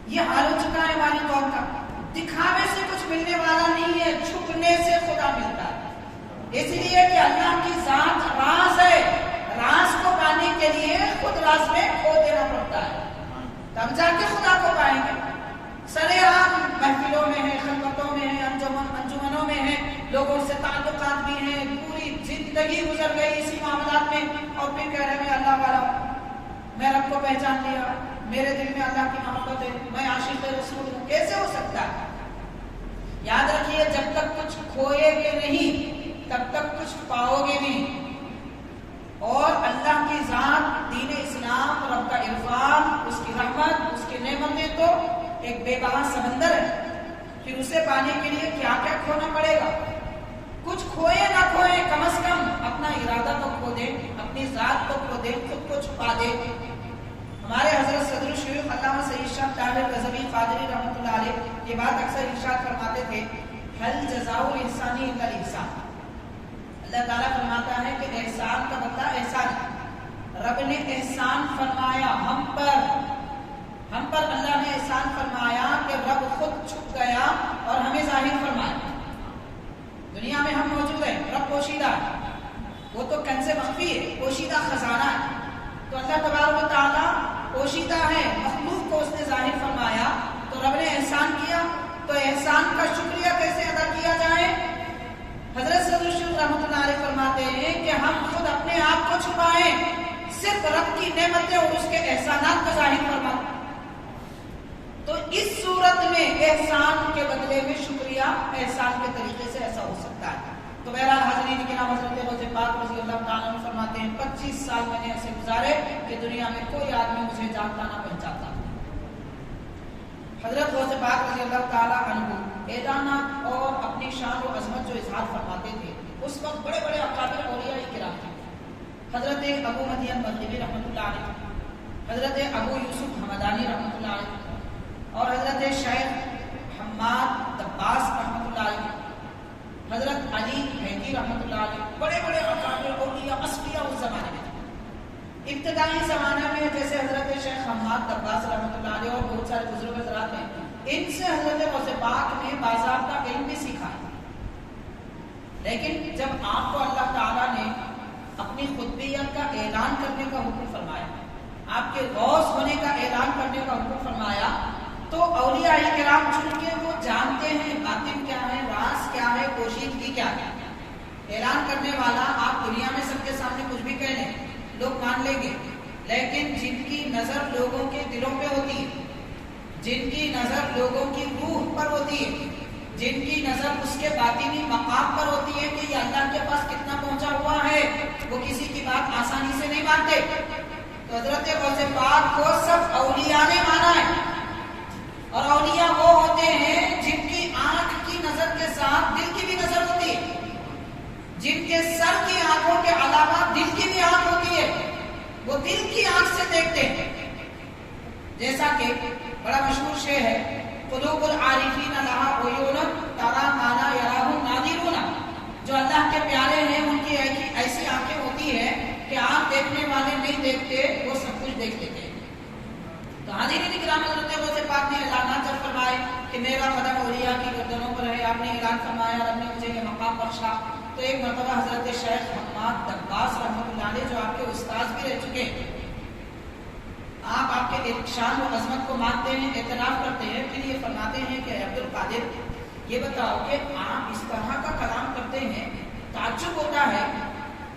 یہ حال ہو چکا ہے ہماری قوم کا. دکھاوے سے کچھ ملنے والا نہیں ہے، چھپنے سے خدا ملتا ہے. اس لیے کہ اللہ کی ذات راز ہے. راز کو پانے کے لیے خود راز میں کھو دینا پڑتا ہے، تب جا کے خدا کو پائیں گے. سرے عام محفلوں میں ہیں، خلوتوں میں ہیں، انجمنوں میں ہیں، لوگوں سے تعلقات بھی ہیں، پوری زندگی گزر گئی اسی معاملات میں، اور پھر کہہ رہے ہیں میں اللہ والا ہوں، میں رب کو پہچان لیا، میرے دل میں اللہ کی محبت ہے، میں عاشق رسول ہوں. کیسے ہو سکتا ہے؟ یاد رکھیے، جب تک کچھ کھوئے گے نہیں تب تک کچھ پاؤ گے نہیں. اور اللہ کی ذات، دین اسلام، رب کا عرفان، اس کی رحمت، اس کی نعمتیں تو ایک بے بہا سمندر ہے. پھر اسے پانے کے لیے کیا کیا کھونا پڑے گا. کچھ کھوئے نہ کھوئے، کم از کم اپنا ارادہ تو کھو دیں، اپنی ذات تو کھو دیں، خود کو چھپا دیں. ہمارے حضرت صدر الشیوخ علامہ سید شاہ طاہر رضوی قادری رحمۃ اللہ علیہ یہ بات اکثر ارشاد فرماتے تھے، هل جزاء الانسان الا الاحسان. اللہ تعالیٰ فرماتا ہے کہ احسان کا بدلہ احسان ہے. رب نے احسان فرمایا ہم پر اللہ نے احسان فرمایا کہ رب خود چھپ گیا اور ہمیں ظاہر فرمایا. دنیا میں ہم موجود ہیں، رب پوشیدہ ہے، وہ تو کنز مخفی ہے، پوشیدہ خزانہ ہے. تو اللہ تبارک و تعالیٰ پوشیدہ ہے، مخلوق کو اس نے ظاہر فرمایا. تو رب نے احسان کیا، تو احسان کا شکریہ کیسے ادا کیا جائے؟ حضرت صدر الشیوخ رحمۃ اللہ علیہ فرماتے ہیں کہ ہم خود اپنے آپ کو چھپائیں، صرف رب کی نعمتیں اور اس کے احسانات کو ظاہر فرمائیں. تو اس صورت میں احسان کے بدلے میں شکریہ احسان کے طریقے سے ایسا ہو سکتا ہے. تو بہرحال حاضرین کرام، حضرت غوث پاک رضی اللہ تعالیٰ عنہ فرماتے ہیں 25 سال میں نے ایسے گزارے کہ دنیا میں کوئی آدمی مجھے جانتا نہ پہچانتا. حضرت غوث پاک رضی اللہ تعالیٰ عنہ اعلانات اور اپنی شان و عظمت جو اظہار فرماتے تھے، اس وقت بڑے بڑے اکابر اولیاء کرام تھے. حضرت ابو مدین مغربی رحمۃ اللہ علیہ، حضرت ابو یوسف حمدانی رحمۃ اللہ علیہ، اور حضرت شیخ حماد دباس رحمۃ اللہ علیہ، حضرت علی حیدی رحمۃ اللہ علیہ. بڑے بڑے اکابر اولیاء اصفیاء اس زمانے میں تھے. ابتدائی زمانہ میں جیسے حضرت شیخ حماد دباس رحمۃ اللہ علیہ اور بہت سارے بزرگ حضرات ہیں، ان سے حضرت غوث پاک نے باضابطہ علم بھی سیکھا ہے. لیکن جب آپ کو اللہ تعالیٰ نے اپنی خطبیت کا اعلان کرنے کا حکم فرمایا، آپ کے غوث ہونے کا اعلان کرنے کا حکم فرمایا، تو اولیاء کرام چونکہ وہ جانتے ہیں باطن کیا ہے، راز کیا ہے، پوشیدگی کیا ہے. اعلان کرنے والا آپ دنیا میں سب کے سامنے کچھ بھی کہہ لیں، لوگ مان لیں گے، لیکن جن کی نظر لوگوں کے دلوں پہ ہوتی ہے، جن کی نظر لوگوں کی روح پر ہوتی ہے، جن کی نظر اس کے باطنی مقام پر ہوتی ہے کہ یہ اللہ کے پاس کتنا پہنچا ہوا ہے، وہ کسی کی بات آسانی سے نہیں مانتے. تو حضرت غوث پاک کو سب اولیاء نے مانا ہے. اور اولیاء وہ ہوتے ہیں جن کی آنکھ کی نظر کے ساتھ دل کی بھی نظر ہوتی ہے، جن کے سر کی آنکھوں کے علاوہ دل کی بھی آنکھ ہوتی ہے. وہ دل کی آنکھ سے دیکھتے ہیں. جیسا کہ بڑا مشہور شعر ہے، قلوب العارفین لہا عیون تری ما لا یراہ الناظرون. جو اللہ کے پیارے ہیں ان کی ایسی آنکھیں ہوتی ہیں کہ آنکھ دیکھنے والے نہیں دیکھتے، وہ سب کچھ دیکھ لیتے ہیں. تو حاضرین کرام، حضرت غوث پاک نے اعلانات جب فرمائے کہ میرا قدم اولیاء کی گردنوں پر ہے، آپ نے اعلان فرمایا رب نے مجھے یہ مقام بخشا. تو ایک مرتبہ حضرت شیخ حماد دباس رحمۃ اللہ علیہ، جو آپ کے استاد بھی رہ چکے ہیں، آپ کے شان و عظمت کو مانتے ہیں، اعتراف کرتے ہیں، پھر یہ فرماتے ہیں کہ عبد القادر یہ بتاؤ کہ آپ اس طرح کا کلام کرتے ہیں، تعجب ہوتا ہے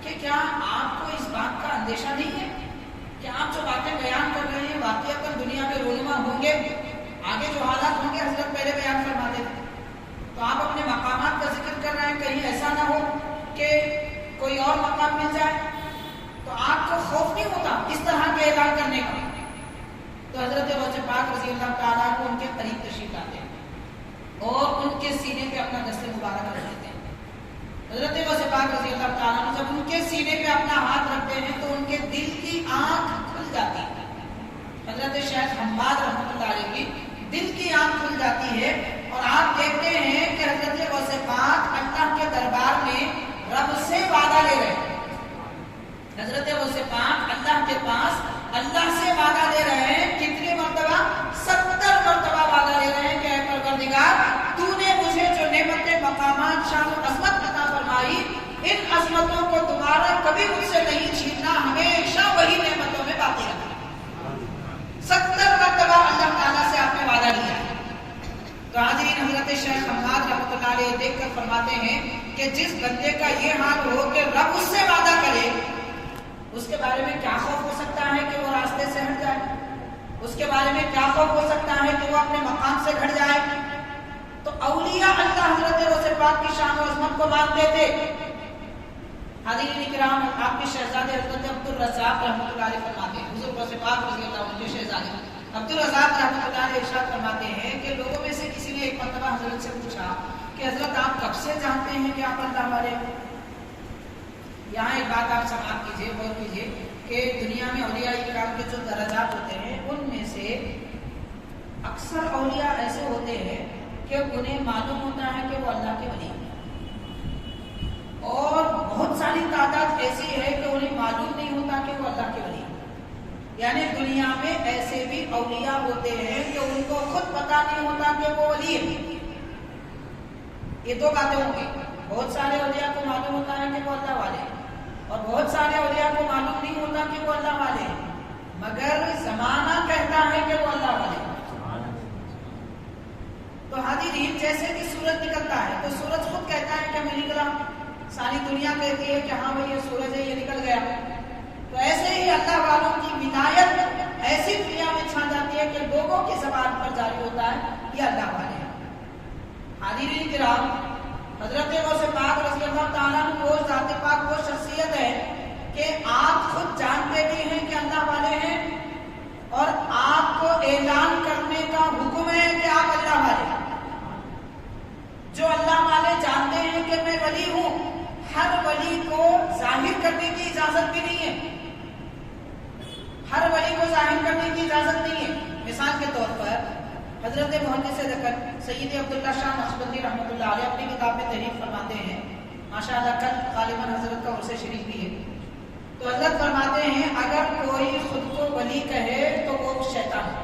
کہ کیا آپ کو اس بات کا اندیشہ نہیں ہے کہ آپ جو باتیں بیان کر رہے ہیں واقعتاً دنیا کے رونما ہوں گے، آگے جو حالات ہوں گے حضرت پہلے بیان فرماتے تھے. تو آپ اپنے مقامات کا ذکر کر رہے ہیں، کہیں ایسا نہ ہو کہ کوئی اور مقام مل جائے. تو آپ کو خوف نہیں ہوتا اس طرح کے اعلان کرنے کا؟ تو حضرت غوث پاک رضی اللہ تعالیٰ کو ان کے قریب تشریف لاتے ہیں اور ان کے سینے پہ اپنا دست مبارک رکھ دیتے ہیں. حضرت غوث پاک رضی اللہ تعالیٰ جب ان کے سینے پہ اپنا ہاتھ رکھتے ہیں تو ان کے دل کی آنکھ کھل جاتی ہے. حضرت شیخ حماد رحمۃ اللہ علیہ کی دل کی آنکھ کھل جاتی ہے اور آپ دیکھتے ہیں کہ حضرت غوث پاک اللہ کے دربار میں رب سے وعدہ لے رہے ہیں. حضرت غوث پاک اللہ کے پاس اللہ سے وعدہ لے رہے ہیں. کتنی مرتبہ؟ 70 مرتبہ وعدہ لے رہے ہیں کہ اے پروردگار، تو نے مجھے جو نعمتیں، مقامات، شان و عظمت عطا فرمائی، ان عظمتوں کو دوبارہ کبھی مجھ سے نہیں چھیننا، ہمیشہ وہی نعمتوں میں باقی رکھنا. 70 مرتبہ اللہ تعالیٰ سے آپ نے وعدہ لیا. تو حاضرین، حضرت شیخ حماد رحمۃ اللہ علیہ دیکھ کر فرماتے ہیں کہ جس بندے کا یہ حال ہو کہ رب اس سے وعدہ کرے، اس کے بارے میں کیا خوف ہو سکتا ہے کہ وہ راستے سے ہٹ جائے؟ اس کے بارے میں کیا خوف ہو سکتا ہے کہ وہ اپنے مقام سے گھٹ جائے؟ تو اولیاء اللہ حضرت غوث پاک کی شان و عظمت کو مانتے تھے. حاضرین کرام، آپ کے شہزادے حضرت عبد الرزاق رحمۃ اللہ علیہ فرماتے ہیں، حضور غوث پاک رضی اللہ عنہ کے شہزادے عبد الرزاق رحمۃ اللہ علیہ ارشاد فرماتے ہیں کہ لوگوں میں سے کسی نے ایک مرتبہ حضرت سے پوچھا کہ حضرت آپ کب سے جانتے ہیں کہ آپ اللہ والے ہیں؟ یہاں ایک بات آپ سماعت کیجیے، غور کیجیے کہ دنیا میں اولیاء کرام کے جو درجات ہوتے ہیں ان میں سے اکثر اولیاء ایسے ہوتے ہیں کہ انہیں معلوم ہوتا ہے کہ وہ اللہ کے ولی ہیں، اور بہت ساری تعداد ایسی ہے کہ انہیں معلوم نہیں ہوتا کہ وہ اللہ کے ولی ہیں. یعنی دنیا میں ایسے بھی اولیاء ہوتے ہیں کہ ان کو خود پتا نہیں ہوتا کہ وہ ولی ہیں. یہ دو باتیں ہوں گی، بہت سارے اولیاء کو معلوم ہوتا ہے کہ وہ اللہ والے ہیں، اور بہت سارے اولیاء کو معلوم نہیں ہوتا کہ وہ اللہ والے ہیں، مگر زمانہ کہتا ہے کہ وہ اللہ والے ہیں. تو حاضرین، جیسے کہ سورج نکلتا ہے تو سورج خود کہتا ہے کہ میں نکلا، ساری دنیا کہتی ہے کہ ہاں بھائی یہ سورج ہے، یہ نکل گیا. تو ایسے ہی اللہ والوں کی ولایت ایسی دنیا میں چھا جاتی ہے کہ لوگوں کی زبان پر جاری ہوتا ہے یہ اللہ والے ہیں. حاضرین کرام، حضرت غوث پاک رضی اللہ تعالیٰ کو ذات پاک وہ شخصیت ہے کہ آپ خود جانتے بھی ہیں کہ اللہ والے ہیں، اور آپ کو اعلان کرنے کا حکم ہے کہ آپ اللہ والے ہیں. جو اللہ والے جانتے ہیں کہ میں ولی ہوں، ہر ولی کو ظاہر کرنے کی اجازت بھی نہیں ہے. ہر ولی کو ظاہر کرنے کی اجازت نہیں ہے. مثال کے طور پر حضرت محدث دکن سید عبداللہ شاہ نقشبندی رحمۃ اللہ علیہ اپنی کتاب میں تحریر فرماتے ہیں، ماشاء اللہ کل غالباً حضرت کا عرص شریف بھی ہے. تو حضرت فرماتے ہیں اگر کوئی خود کو ولی کہے تو وہ شیطان ہے.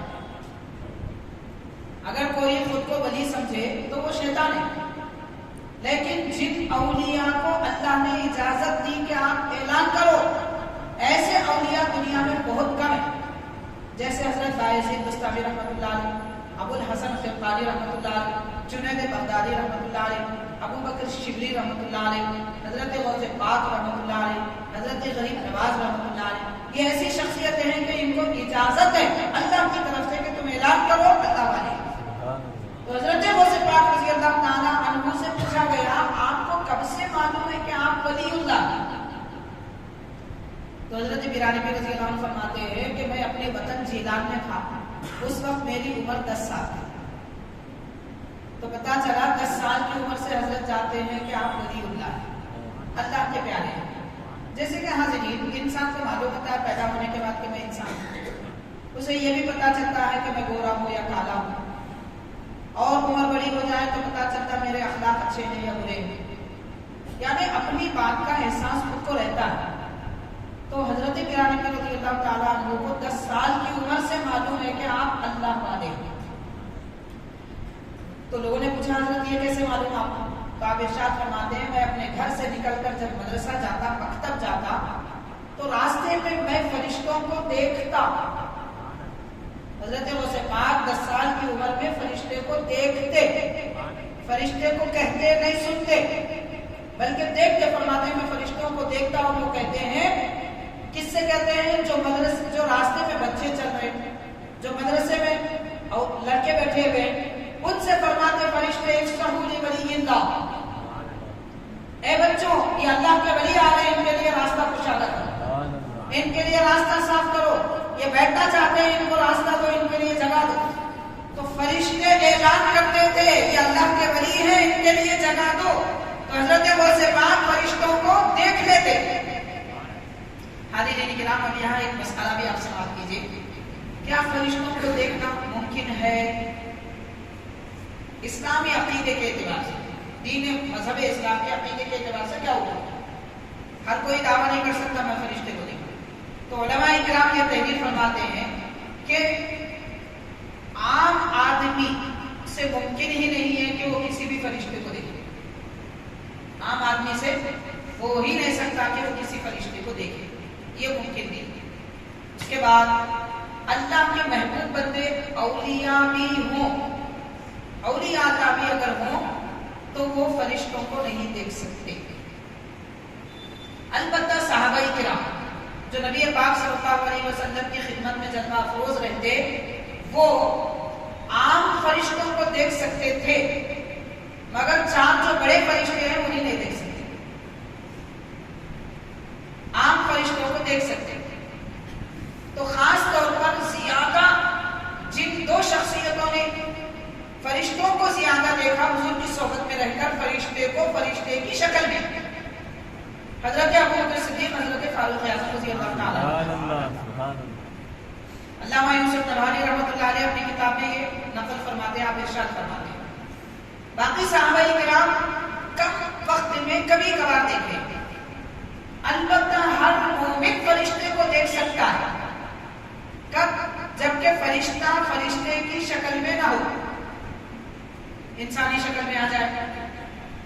اگر کوئی خود کو ولی سمجھے تو وہ شیطان ہے. لیکن جن اولیاء کو اللہ نے اجازت دی کہ آپ اعلان کرو، ایسے اولیاء دنیا میں بہت کم ہیں. جیسے حضرت بایزید بستامی رحمۃ اللہ علیہ، ابو الحسن خفقانی رحمۃ اللہ علیہ، جنید بغدادی رحمۃ اللہ علیہ، ابو بکر شبلی رحمۃ اللہ علیہ، حضرت غوث پاک رحمۃ اللہ علیہ، حضرت غریب نواز رحمۃ اللہ علیہ. یہ ایسی شخصیتیں ہیں کہ ان کو اجازت ہے اللہ کی طرف سے کہ تم اعلان کرو اللہ والے. تو حضرت غوث پاک رضی اللہ تعالیٰ عنہ سے پوچھا گیا آپ کو کب سے معلوم ہے کہ آپ ولی اللہ؟ تو حضرت بیرانوی رضی اللہ عنہ فرماتے ہیں کہ میں اپنے وطن جیلان میں تھا، اس وقت میری عمر 10 سال تھی. تو پتا چلا 10 سال کی عمر سے حضرت جاتے ہیں کہ آپ ولی اللہ ہیں، اللہ کے پیارے ہیں. جیسے کہ حاضرین انسان کو معلوم ہوتا ہے پیدا ہونے کے بعد کہ میں انسان ہوں، اسے یہ بھی پتا چلتا ہے کہ میں گورا ہوں یا کالا ہوں، اور عمر بڑی ہو جائے تو پتا چلتا ہے میرے اخلاق اچھے ہیں یا برے ہیں، یعنی اپنی بات کا احساس خود کو رہتا ہے۔ تو حضرت پیارے نبی رضی اللہ تعالیٰ عنہ کو 10 سال کی عمر سے معلوم ہے کہ آپ اللہ والے ہیں۔ تو لوگوں نے پوچھا حضرت یہ کیسے معلوم آپ کو؟ تو آپ ارشاد فرماتے ہیں میں اپنے گھر سے نکل کر جب مدرسہ جاتا، مکتب جاتا، تو راستے میں میں فرشتوں کو دیکھتا۔ حضرت غوث پاک 10 سال کی عمر میں فرشتے کو دیکھتے، فرشتے کو کہتے نہیں سنتے بلکہ دیکھتے، فرماتے ہیں میں فرشتوں کو دیکھتا ہوں۔ وہ کہتے ہیں کس سے کہتے ہیں؟ جو راستے میں بچے چل رہے، جو مدرسے میں لڑکے بیٹھے ہوئے، ان سے فرماتے فرشتے افسحوا لولی اللہ، اے بچوں یہ اللہ کے ولی آ رہے ہیں، ان کے لیے راستہ کشادہ کرو، ان کے لیے راستہ صاف کرو، یہ بیٹھنا چاہتے ہیں ان کو راستہ دو، ان کے لیے جگہ دو۔ تو فرشتے اعلان کرتے تھے یہ اللہ کے ولی ہیں، ان کے لیے جگہ دو۔ تو حضرت غوث پاک فرشتوں کو دیکھ لیتے۔ حاضرین کرام اب یہاں ایک مسئلہ بھی آپ سماعت کیجیے، کیا فرشتوں کو دیکھنا ممکن ہے؟ اسلامی عقیدے کے اعتبار سے، دین مذہب اسلام کے عقیدے کے اعتبار سے کیا ہوگا؟ ہر کوئی دعویٰ نہیں کر سکتا میں فرشتے کو دیکھوں۔ تو علماء کرام یہ تحریر فرماتے ہیں کہ عام آدمی سے ممکن ہی نہیں ہے کہ وہ کسی بھی فرشتے کو دیکھے، عام آدمی سے ہو ہی نہیں سکتا کہ وہ کسی فرشتے کو دیکھے، یہ ممکن نہیں۔ اس کے بعد اللہ کے محبوب بندے اولیاء بھی ہوں، اولیاء کا بھی اگر ہوں تو وہ فرشتوں کو نہیں دیکھ سکتے۔ البتہ صحابہ کرام جو نبی پاک صلی اللہ علیہ وسلم کی خدمت میں جلوہ افروز رہتے، وہ عام فرشتوں کو دیکھ سکتے تھے، مگر چاند جو بڑے فرشتے ہیں انہیں نہیں دیکھ سکتے، عام فرشتوں کو دیکھ سکتے۔ تو خاص طور پر زیادہ جن دو شخصیتوں نے فرشتوں کو زیادہ دیکھا حضور کی صحبت میں رہ کر، فرشتے کو فرشتے کی شکل میں، حضرت ابوبکر صدیق، حضرت فاروق اعظم رضی اللہ تعالیٰ۔ علامہ یوسف نبہانی رحمۃ اللہ علیہ اپنی کتاب میں یہ نقل فرماتے ہیں، آپ ارشاد فرماتے ہیں باقی صحابہ کرام کم وقت میں کبھی کبھار دیکھے، البتہ ہر مومن فرشتے کو دیکھ سکتا ہے۔ کب؟ جبکہ فرشتہ فرشتے کی شکل میں نہ ہو، انسانی شکل میں آ جائے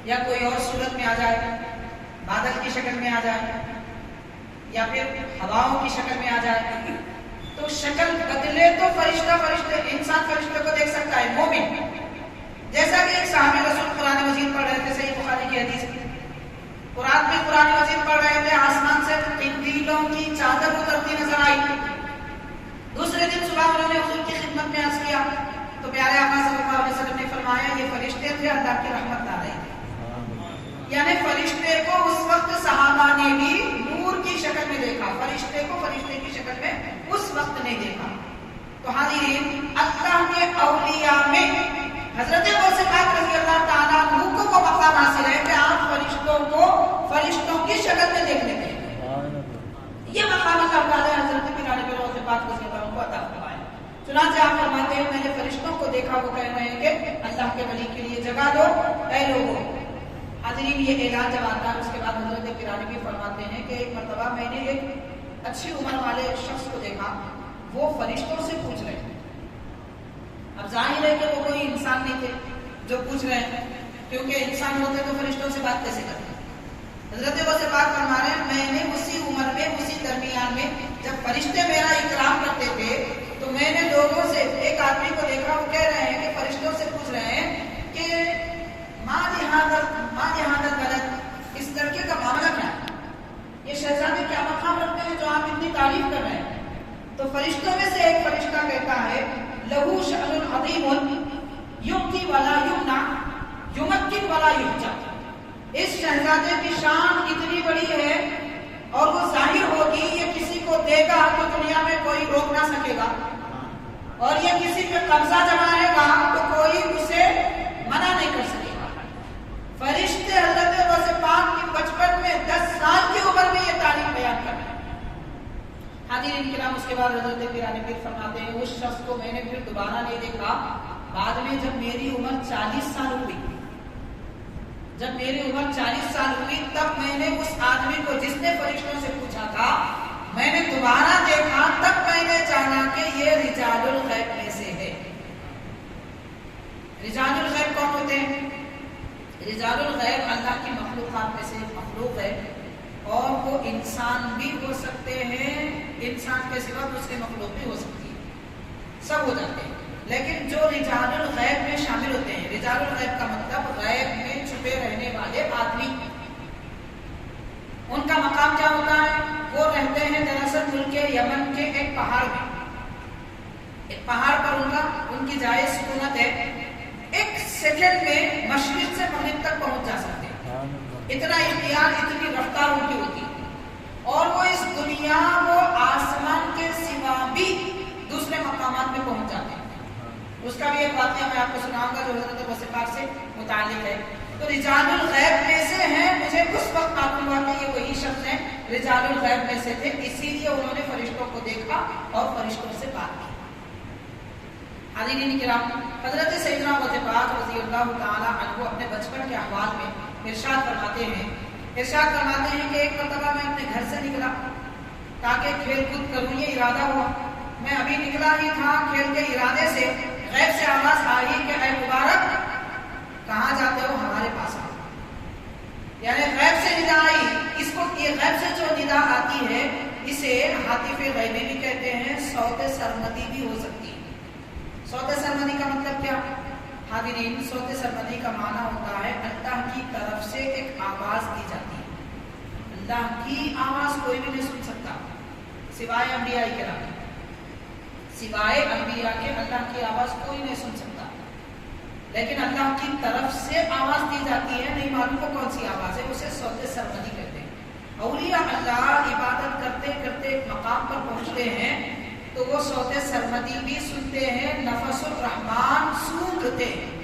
یا کوئی اور صورت میں آ جائے، بادل کی شکل میں آ جائے یا پھر ہواؤں کی شکل میں آ جائے، تو شکل بدلے تو فرشتے انسان فرشتے کو دیکھ سکتا ہے مومن۔ جیسا کہ ایک صحابی رسول قرآن مجید پڑھ رہے تھے، صحیح بخاری کی حدیث، قرآن میں قرآن مجید پڑھ رہے تھے، آسمان سے قندیلوں کی چادر اترتی نظر آئی۔ دوسرے دن صبح انہوں نے حضور کی خدمت میں عرض کیا تو پیارے آقا صلی اللہ علیہ وسلم نے فرمایا یہ فرشتے تھے، اللہ کی رحمت آ رہی تھی۔ یعنی فرشتے کو اس وقت صحابہ نے بھی نور کی شکل میں دیکھا، فرشتے کو فرشتے کی شکل میں اس وقت نہیں دیکھا۔ تو حاضرین اللہ کے اولیاء میں حضرت غوث پاک رضی اللہ تعالیٰ عنہ کو وہ مقام حاصل ہے کہ آپ فرشتوں کو فرشتوں کی شکل میں دیکھ لیتے ہیں۔ یہ مقام اللہ تعالیٰ حضرت پیارے نبی غوث پاک رضی اللہ عنہ کو عطا فرمایا۔ چنانچہ آپ فرماتے ہیں میں نے فرشتوں کو دیکھا، وہ کہہ رہے ہیں کہ اللہ کے ولی کے لیے جگہ دو اے لوگوں۔ حاضرین یہ اعلان جب آتا ہے اس کے بعد حضرت پیارے نبی فرماتے ہیں کہ ایک مرتبہ میں نے ایک اچھی عمر والے شخص کو دیکھا، وہ فرشتوں سے پوچھ رہے ہیں۔ اب ظاہر ہے کہ وہ کوئی انسان نہیں تھے جو پوچھ رہے ہیں، کیونکہ انسان ہوتے تو فرشتوں سے بات کیسے کرتے۔ حضرت غوث پاک فرما رہے ہیں میں نے اسی عمر میں اسی درمیان میں جب فرشتے میرا اکرام کرتے تھے تو میں نے لوگوں سے ایک آدمی کو دیکھا، وہ کہہ رہے ہیں کہ فرشتوں سے پوچھ رہے ہیں کہ ماں جہادت غلط، اس لڑکے کا معاملہ کیا ہے، یہ شہزادے کیا مقام رکھتے ہیں جو آپ اتنی تعریف کر رہے ہیں۔ تو فرشتوں میں سے ایک فرشتہ کہتا ہے لہو شأن عظیم یؤتی ولا یمنع یمکن ولا یحجا، اس شہزادے کی شان اتنی بڑی ہے اور وہ ظاہر ہوگی، یہ کسی کو دے گا تو دنیا میں کوئی روک نہ سکے گا، اور یہ کسی پہ قبضہ جمائے گا تو کوئی اسے منع نہیں کر سکے گا۔ فرشتے حضرت غوث پاک کی بچپن میں میں 10 سال کی عمر میں یہ تعلیم بیان کرنا. حاضرین کرام، اس کے بعد حضرت پیران پیر فرماتے ہیں اس شخص کو میں نے پھر دوبارہ نہیں دیکھا بعد میں جب میری عمر 40 سال ہوئی. جب میری عمر 40 سال ہوئی تب میں نے اس آدمی کو جس نے فرشتوں سے پوچھا تھا میں نے دوبارہ دیکھا، تب میں نے جانا کہ یہ رجال الغیب میں سے ہے. رجال الغیب کون ہوتے ہیں؟ رجال الغیب اللہ کی مخلوقات میں سے ایک مخلوق ہے اور وہ انسان بھی ہو سکتے ہیں، انسان کے سوا دوسری مخلوق بھی ہو سکتی ہے، سب ہو جاتے ہیں. لیکن جو رجال الغیب میں شامل ہوتے ہیں، رجال الغیب کا مطلب غیب میں چھپے رہنے والے آدمی، ان کا مقام کیا ہوتا ہے؟ وہ رہتے ہیں دراصل ملک یمن کے ایک پہاڑ میں. ایک پہاڑ پر ان کی جائے سکونت ہے. ایک سیکنڈ میں مشرق سے مغرب تک پہنچ جا سکتے ہیں، اتنا اختیار، اتنی رفتار ان کی ہوتی ہے. اور وہ اس دنیا وہ آسمان کے سوا بھی دوسرے مقامات میں پہنچ جاتے ہیں. اس کا بھی ایک واقعہ میں آپ کو سناؤں گا جو حضرت غوث پاک سے متعلق ہے. تو رجال الغیب میں سے ہیں، مجھے اس وقت معلوم ہوا کہ یہ وہی شخص ہیں، رجال الغیب میں سے تھے، اسی لیے انہوں نے فرشتوں کو دیکھا اور فرشتوں سے بات کی. حاضرین کرام، حضرت سیدنا غوث پاک رضی اللہ تعالی عنہ اپنے بچپن کے احوال میں ارشاد فرماتے ہیں کہ ایک مرتبہ میں اپنے گھر سے نکلا تاکہ کھیل کود کروں، یہ ارادہ ہوا. میں ابھی نکلا ہی تھا، کھیل کے ارادے سے غیب سے آواز آئی کہ اے مبارک کہاں جاتے ہو، ہمارے پاس آؤ. یعنی غیب سے ندا آئی. اس کو یہ غیب سے جو ندا آتی ہے اسے ہاتف غیبی بھی کہتے ہیں، صوت سرمدی بھی ہو سکتی ہے. صوت سرمدی کا مطلب کیا؟ حاضرین، صوت سرمدی کا معنی ہوتا ہے اللہ کی طرف سے ایک آواز دی جاتی ہے. اللہ کی آواز کوئی بھی نہیں سن سکتا سوائے انبیاء کرام، سوائے انبیاء کے اللہ کی آواز کوئی نہیں سن سکتا. لیکن اللہ کی طرف سے آواز دی جاتی ہے، نہیں معلوم کو کون سی آواز ہے، اسے صوت سرمدی کہتے ہیں. اولیاء اللہ عبادت کرتے کرتے ایک مقام پر پہنچتے ہیں تو وہ صوت سرمدی بھی سنتے ہیں، نفس الرحمان سونگھتے ہیں.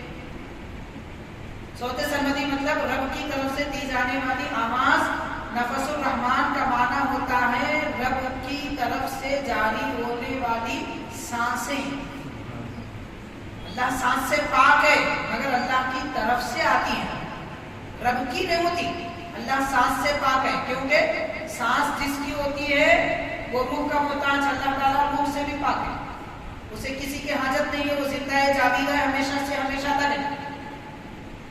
صوت سرمدی مطلب رب کی طرف سے دی جانے والی آواز. نفس الرحمان کا معنی ہوتا ہے رب کی طرف سے جاری ہونے والی سانسیں. اللہ سانس سے پاک ہے مگر اللہ کی طرف سے آتی ہے، رب کی نہیں ہوتی. اللہ سانس سے پاک ہے کیونکہ سانس جس کی ہوتی ہے وہ روح کا محتاج، اللہ تعالیٰ روح سے بھی پاک ہے، اسے کسی کی حاجت نہیں ہے، وہ زندہ ہے، جاوید ہے، ہمیشہ سے ہمیشہ تک ہے.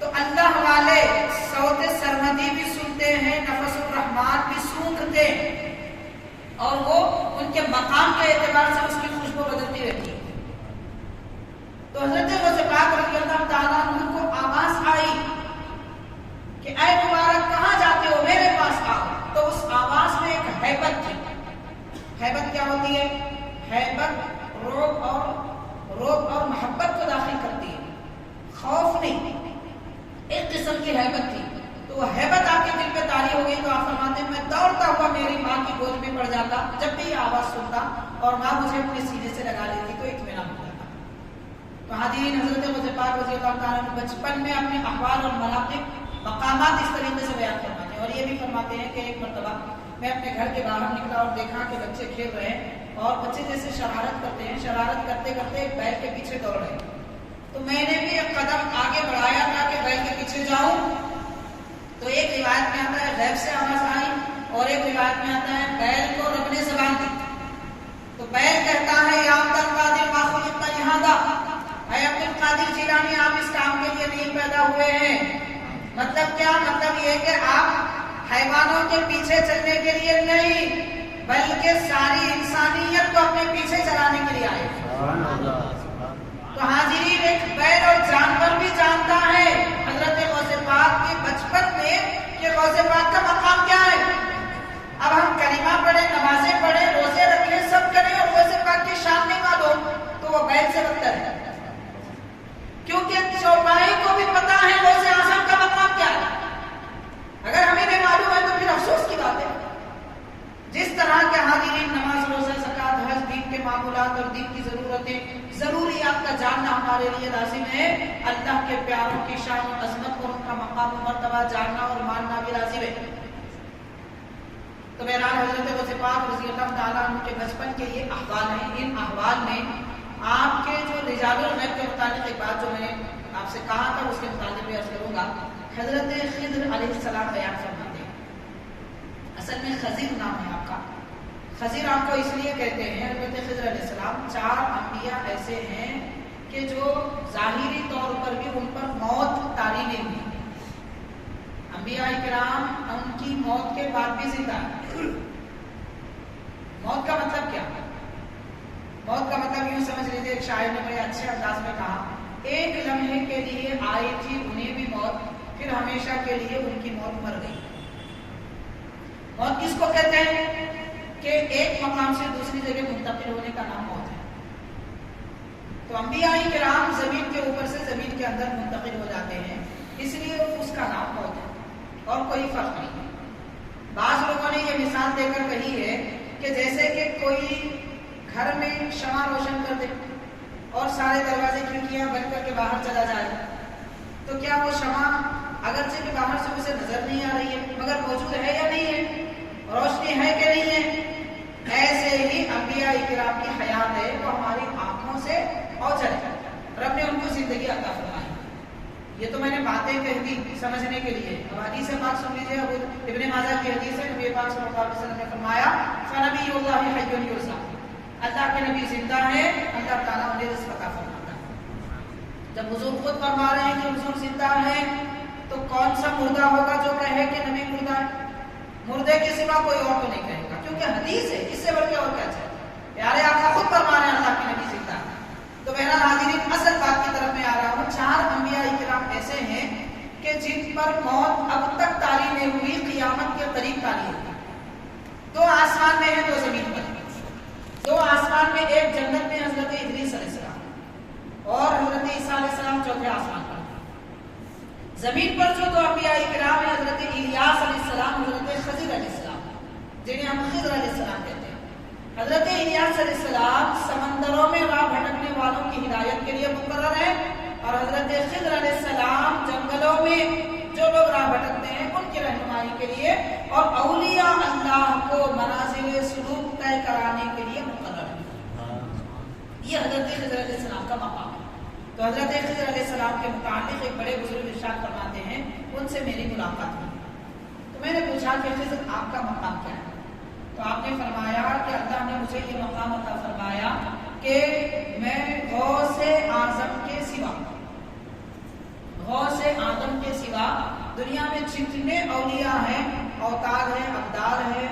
تو اللہ والے صوت سرمدی بھی سنتے ہیں، نفس الرحمان بھی سونگھتے ہیں اور وہ ان کے مقام کے اعتبار سے اس کی خوشبو بدلتی رہتی ہے. تو حضرت غوث پاک رضی اللہ تعالیٰ عنہ کو آواز آئی کہ اے مبارک کہاں جاتے ہو، میرے پاس آؤ. تو اس آواز میں ایک ہیبت تھی. ہیبت کیا ہوتی ہے؟ ہیبت روب اور محبت کو داخل کرتی ہے، خوف نہیں، ایک قسم کی ہیبت تھی. تو وہ ہیبت آپ کے دل پہ طاری ہو گئی تو آپ فرماتے ہیں میں دوڑتا ہوا میری ماں کی گود میں پڑ جاتا، جب بھی یہ آواز سنتا اور ماں مجھے اپنے سینے سے لگا لیتی تو اطمینان ہو جاتا. تو حاضرین، حضرت غوث پاک رضی اللہ تعالیٰ عنہ بچپن میں اپنے احوال اور مقامات اس طریقے سے بیان فرماتے ہیں. اور یہ بھی فرماتے ہیں کہ ایک مرتبہ میں اپنے گھر کے باہر نکلا اور دیکھا کہ بچے کھیل رہے ہیں اور بچے جیسے شرارت کرتے ہیں، شرارت کرتے کرتے ایک بیل کے پیچھے دوڑ رہے ہیں. تو میں نے بھی ایک قدم آگے بڑھایا تھا کہ بیل کے پیچھے جاؤں. تو ایک روایت میں آتا ہے غیب سے آواز آئی اور ایک روایت میں آتا ہے بیل کو رب نے زبان دی. تو بیل کہتا ہے یا عبد القادر ما خلقت لہذا، اے عبد القادر جیلانی آپ اس کام کے لیے نہیں پیدا ہوئے ہیں. مطلب کیا؟ مطلب یہ کہ آپ حیوانوں کے پیچھے چلنے کے لیے نہیں بلکہ ساری انسانیت کو اپنے پیچھے چلانے کے لیے آئے. تو حاضرین، ایک بیل اور جانور بھی جانتا ہے حضرت غوث پاک کے بچپن میں کہ غوث پاک کا مقام کیا ہے. اب ہم کلمہ پڑھیں، نمازیں پڑھیں، روزے رکھیں، سب کریں اور غوث پاک کی شان نہیں معلوم تو وہ بیل سے بدتر ہے. کیونکہ چوپائی کو بھی پتا ہے غوث اعظم کا مقام کیا ہے. اگر ہمیں نہیں معلوم ہے تو پھر افسوس کی بات ہے. جس طرح کے حاضرین نماز، روزہ، زکوٰۃ، حج، دین کے معمولات اور دین کی ضرورتیں، ضروریات کا جاننا ہمارے لیے لازم ہے. اللہ کے پیاروں کی شان و عظمت اور ان کا مقام و مرتبہ جاننا اور ماننا بھی لازم ہے. تو بہرحال حضرت غوث پاک رضی اللہ تعالیٰ عنہ کے بچپن کے یہ احوال ہیں. ان احوال میں آپ کے جو رجال الغیب کے متعلق ایک بات جو میں نے آپ سے کہا تھا اس کے متعلق بھی عرض کروں گا. حضرت خضر علیہ السلام بیان فرماتے ہیں. اصل میں خضر نام ہے آپ کا. خضر آپ کو اس لیے کہتے ہیں، حضرت خضر علیہ السلام 4 انبیاء ایسے ہیں کہ جو ظاہری طور پر بھی ان پر موت طاری نہیں ہوئی. انبیاء کرام ان کی موت کے بعد بھی زندہ ہیں. موت کا مطلب کیا؟ موت کا مطلب یوں سمجھ لیجیے، ایک شاعر نے بڑے اچھے انداز میں کہا، ایک لمحے کے لیے آئی تھی انہیں بھی موت، پھر ہمیشہ کے لیے ان کی موت مر گئی. موت کس کو کہتے ہیں؟ کہ ایک مقام سے دوسری جگہ منتقل ہونے کا نام موت ہے. تو انبیاء کرام زمین کے اوپر سے زمین کے اندر منتقل ہو جاتے ہیں، اس لیے اس کا نام موت ہے اور کوئی فرق نہیں ہے. بعض لوگوں نے یہ مثال دے کر کہی ہے کہ جیسے کہ کوئی گھر میں شمع روشن کر دے اور سارے دروازے کھڑکیاں بند کر کے باہر چلا جائے، تو کیا وہ شمع اگرچہ کہ باہر سے اسے نظر نہیں آ رہی ہے مگر موجود ہے یا نہیں ہے؟ روشنی ہے کہ نہیں ہے؟ ایسے ہی انبیاء کرام کی حیات ہے، وہ ہماری آنکھوں سے اوجھل ہے. رب نے ان کو زندگی عطا فرمائی. یہ تو میں نے باتیں کہہ دی سمجھنے کے لیے. اب حدیث پاک سن لیجیے. ابن ماجہ کی حدیث ہے، نبی پاک صلی اللہ علیہ وسلم نے فرمایا فنبی اللہ حی یرزق، اللہ کے نبی زندہ ہے، اللہ تعالیٰ انہیں رزق عطا فرماتا ہے. جب حضور خود فرما رہے ہیں کہ حضور زندہ ہے تو کون سا مردہ ہوگا جو کہے کہ نبی مردہ ہے؟ مردے کے سوا کوئی اور تو نہیں کہے گا، کیونکہ حدیث ہے، اس سے بڑھ کے اور کیا چاہیے. پیارے آقا خود فرما رہے ہیں اللہ کے نبی زندہ ہے. تو بہرحال حاضرین، اصل بات کی طرف میں آ رہا ہوں. 4 انبیاء کرام ایسے ہیں کہ جن پر موت اب تک طاری نہیں ہوئی، قیامت کے قریب طاری ہوگی. 2 آسمان میں ہیں، 2 زمین پر. 2 آسمان میں، ایک جنت میں حضرت ادریس علیہ السلام اور حضرت عیسیٰ علیہ السلام 4تھے آسمان پر. زمین پر جو 2 انبیاء کرام ہیں، حضرت الیاس علیہ السلام، حضرت خضر علیہ السلام، جنہیں ہم خضر علیہ السلام کہتے ہیں. حضرت الیاس علیہ السلام سمندروں میں راہ بھٹکنے والوں کی ہدایت کے لیے مقرر ہے، اور حضرت خضر علیہ السلام جنگلوں میں جو لوگ راہ بھٹکتے ہیں ان کی رہنمائی کے لیے اور اولیاء اللہ کو منازل سلوک طے کرانے کے لیے مقرر ہے. یہ حضرت خضر علیہ السلام کا مقام ہے. تو حضرت خضر علیہ السلام کے متعلق ایک بڑے بزرگ ارشاد فرماتے ہیں، ان سے میری ملاقات ہوئی تو میں نے پوچھا کہ خضر آپ کا مقام کیا ہے؟ تو آپ نے فرمایا کہ اللہ نے مجھے یہ مقام عطا فرمایا کہ میں غوث اعظم کے سوا دنیا میں جتنے اولیاء ہیں، اوتاد ہیں، ابدال ہیں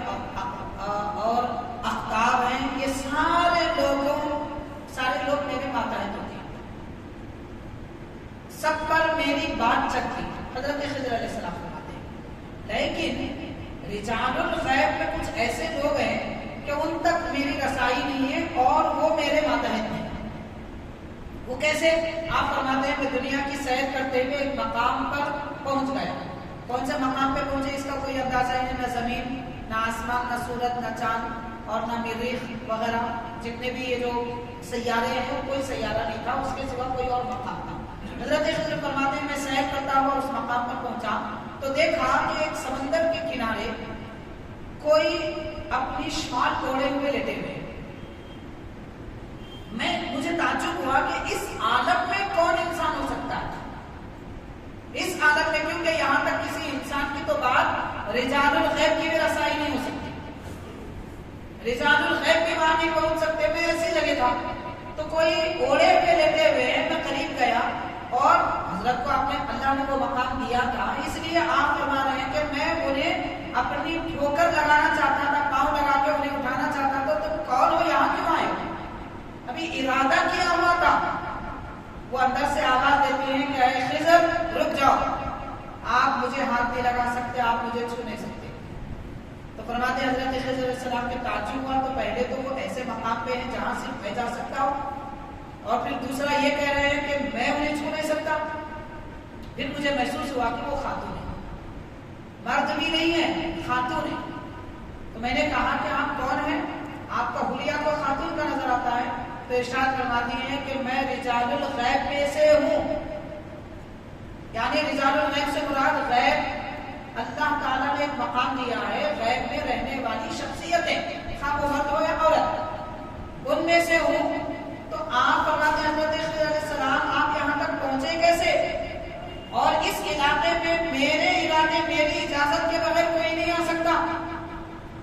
اور اختاب ہیں، یہ سارے لوگ میرے ماتحت ہوتے ہیں. سب پر میری بات چلتی. حضرت خضر علیہ السلام فرماتے ہیں لیکن رجال الغیب میں کچھ ایسے لوگ ہیں کہ ان تک میری رسائی نہیں ہے اور وہ میرے ماتحت ہیں. وہ کیسے؟ آپ فرماتے ہیں کہ دنیا کی سیر کرتے ہوئے ایک مقام پر پہنچ گیا. کون سے مقام پہ پہنچے اس کا کوئی اندازہ نہیں، نہ زمین، نہ آسمان، نہ سورج، نہ چاند اور نہ مریخ وغیرہ جتنے بھی یہ جو سیارے ہیں، کوئی سیارہ نہیں تھا اس کے سوا کوئی اور مقام تھا. حضرت خضر فرماتے ہیں میں سیر کرتا ہوا اس مقام پر پہنچا تو دیکھا کہ ایک سمندر کے کنارے کوئی اپنی شال توڑے ہوئے لیٹے ہوئے. مجھے تعجب ہوا کہ اس عالم میں کون انسان ہو سکتا ہے، اس عالم میں، کیونکہ یہاں تک کسی انسان کی تو بات رجال الغیب کی بھی رسائی نہیں ہو سکتی. رجال الغیب بھی وہاں نہیں پہنچ سکتے. میں ایسی جگہ تھا تو کوئی اوڑے پہ لیٹے ہوئے، میں قریب گیا اور حضرت کو اللہ نے وہ مقام دیا تھا، اس لیے آپ فرما رہے ہیں کہ میں انہیں اپنی ٹھوکر لگانا چاہتا تھا، پاؤں لگا کے انہیں اٹھانا چاہتا تھا. تم کون ہو، یہاں کیوں آئے ہو؟ ابھی ارادہ کیا ہوا تھا. وہ اندر سے آواز دیتے ہیں کہ اے خضر رک جاؤ، آپ مجھے ہاتھ نہیں لگا سکتے، آپ مجھے چھو نہیں سکتے. تو فرماتے ہیں حضرت خضر علیہ السلام کے تعجب ہوا. تو پہلے تو وہ ایسے مقام پہ ہیں جہاں صرف میں جا سکتا ہوں، اور پھر دوسرا یہ کہہ رہے ہیں کہ میں انہیں چھو نہیں سکتا. پھر مجھے محسوس ہوا کہ وہ خاتون ہے، مرد بھی نہیں ہے، خاتون ہے. تو میں نے کہا کہ آپ کون ہیں؟ آپ کا حلیہ کو خاتون کا نظر آتا ہے. تو ارشاد فرماتی ہیں کہ میں رجال الغیب میں سے ہوں. یعنی رجال الغیب سے مراد غیب اللہ تعالیٰ نے ایک مقام دیا ہے غیب میں رہنے والی شخصیتیں، خواہ وہ مرد ہو یا عورت، ان میں سے ہوں، تو آپ فرماتے ہیں حضرت خضر علیہ السلام آپ یہاں تک پہنچے کیسے؟ اور اس علاقے میں میرے علاقے میری اجازت کے بغیر کوئی نہیں آ سکتا۔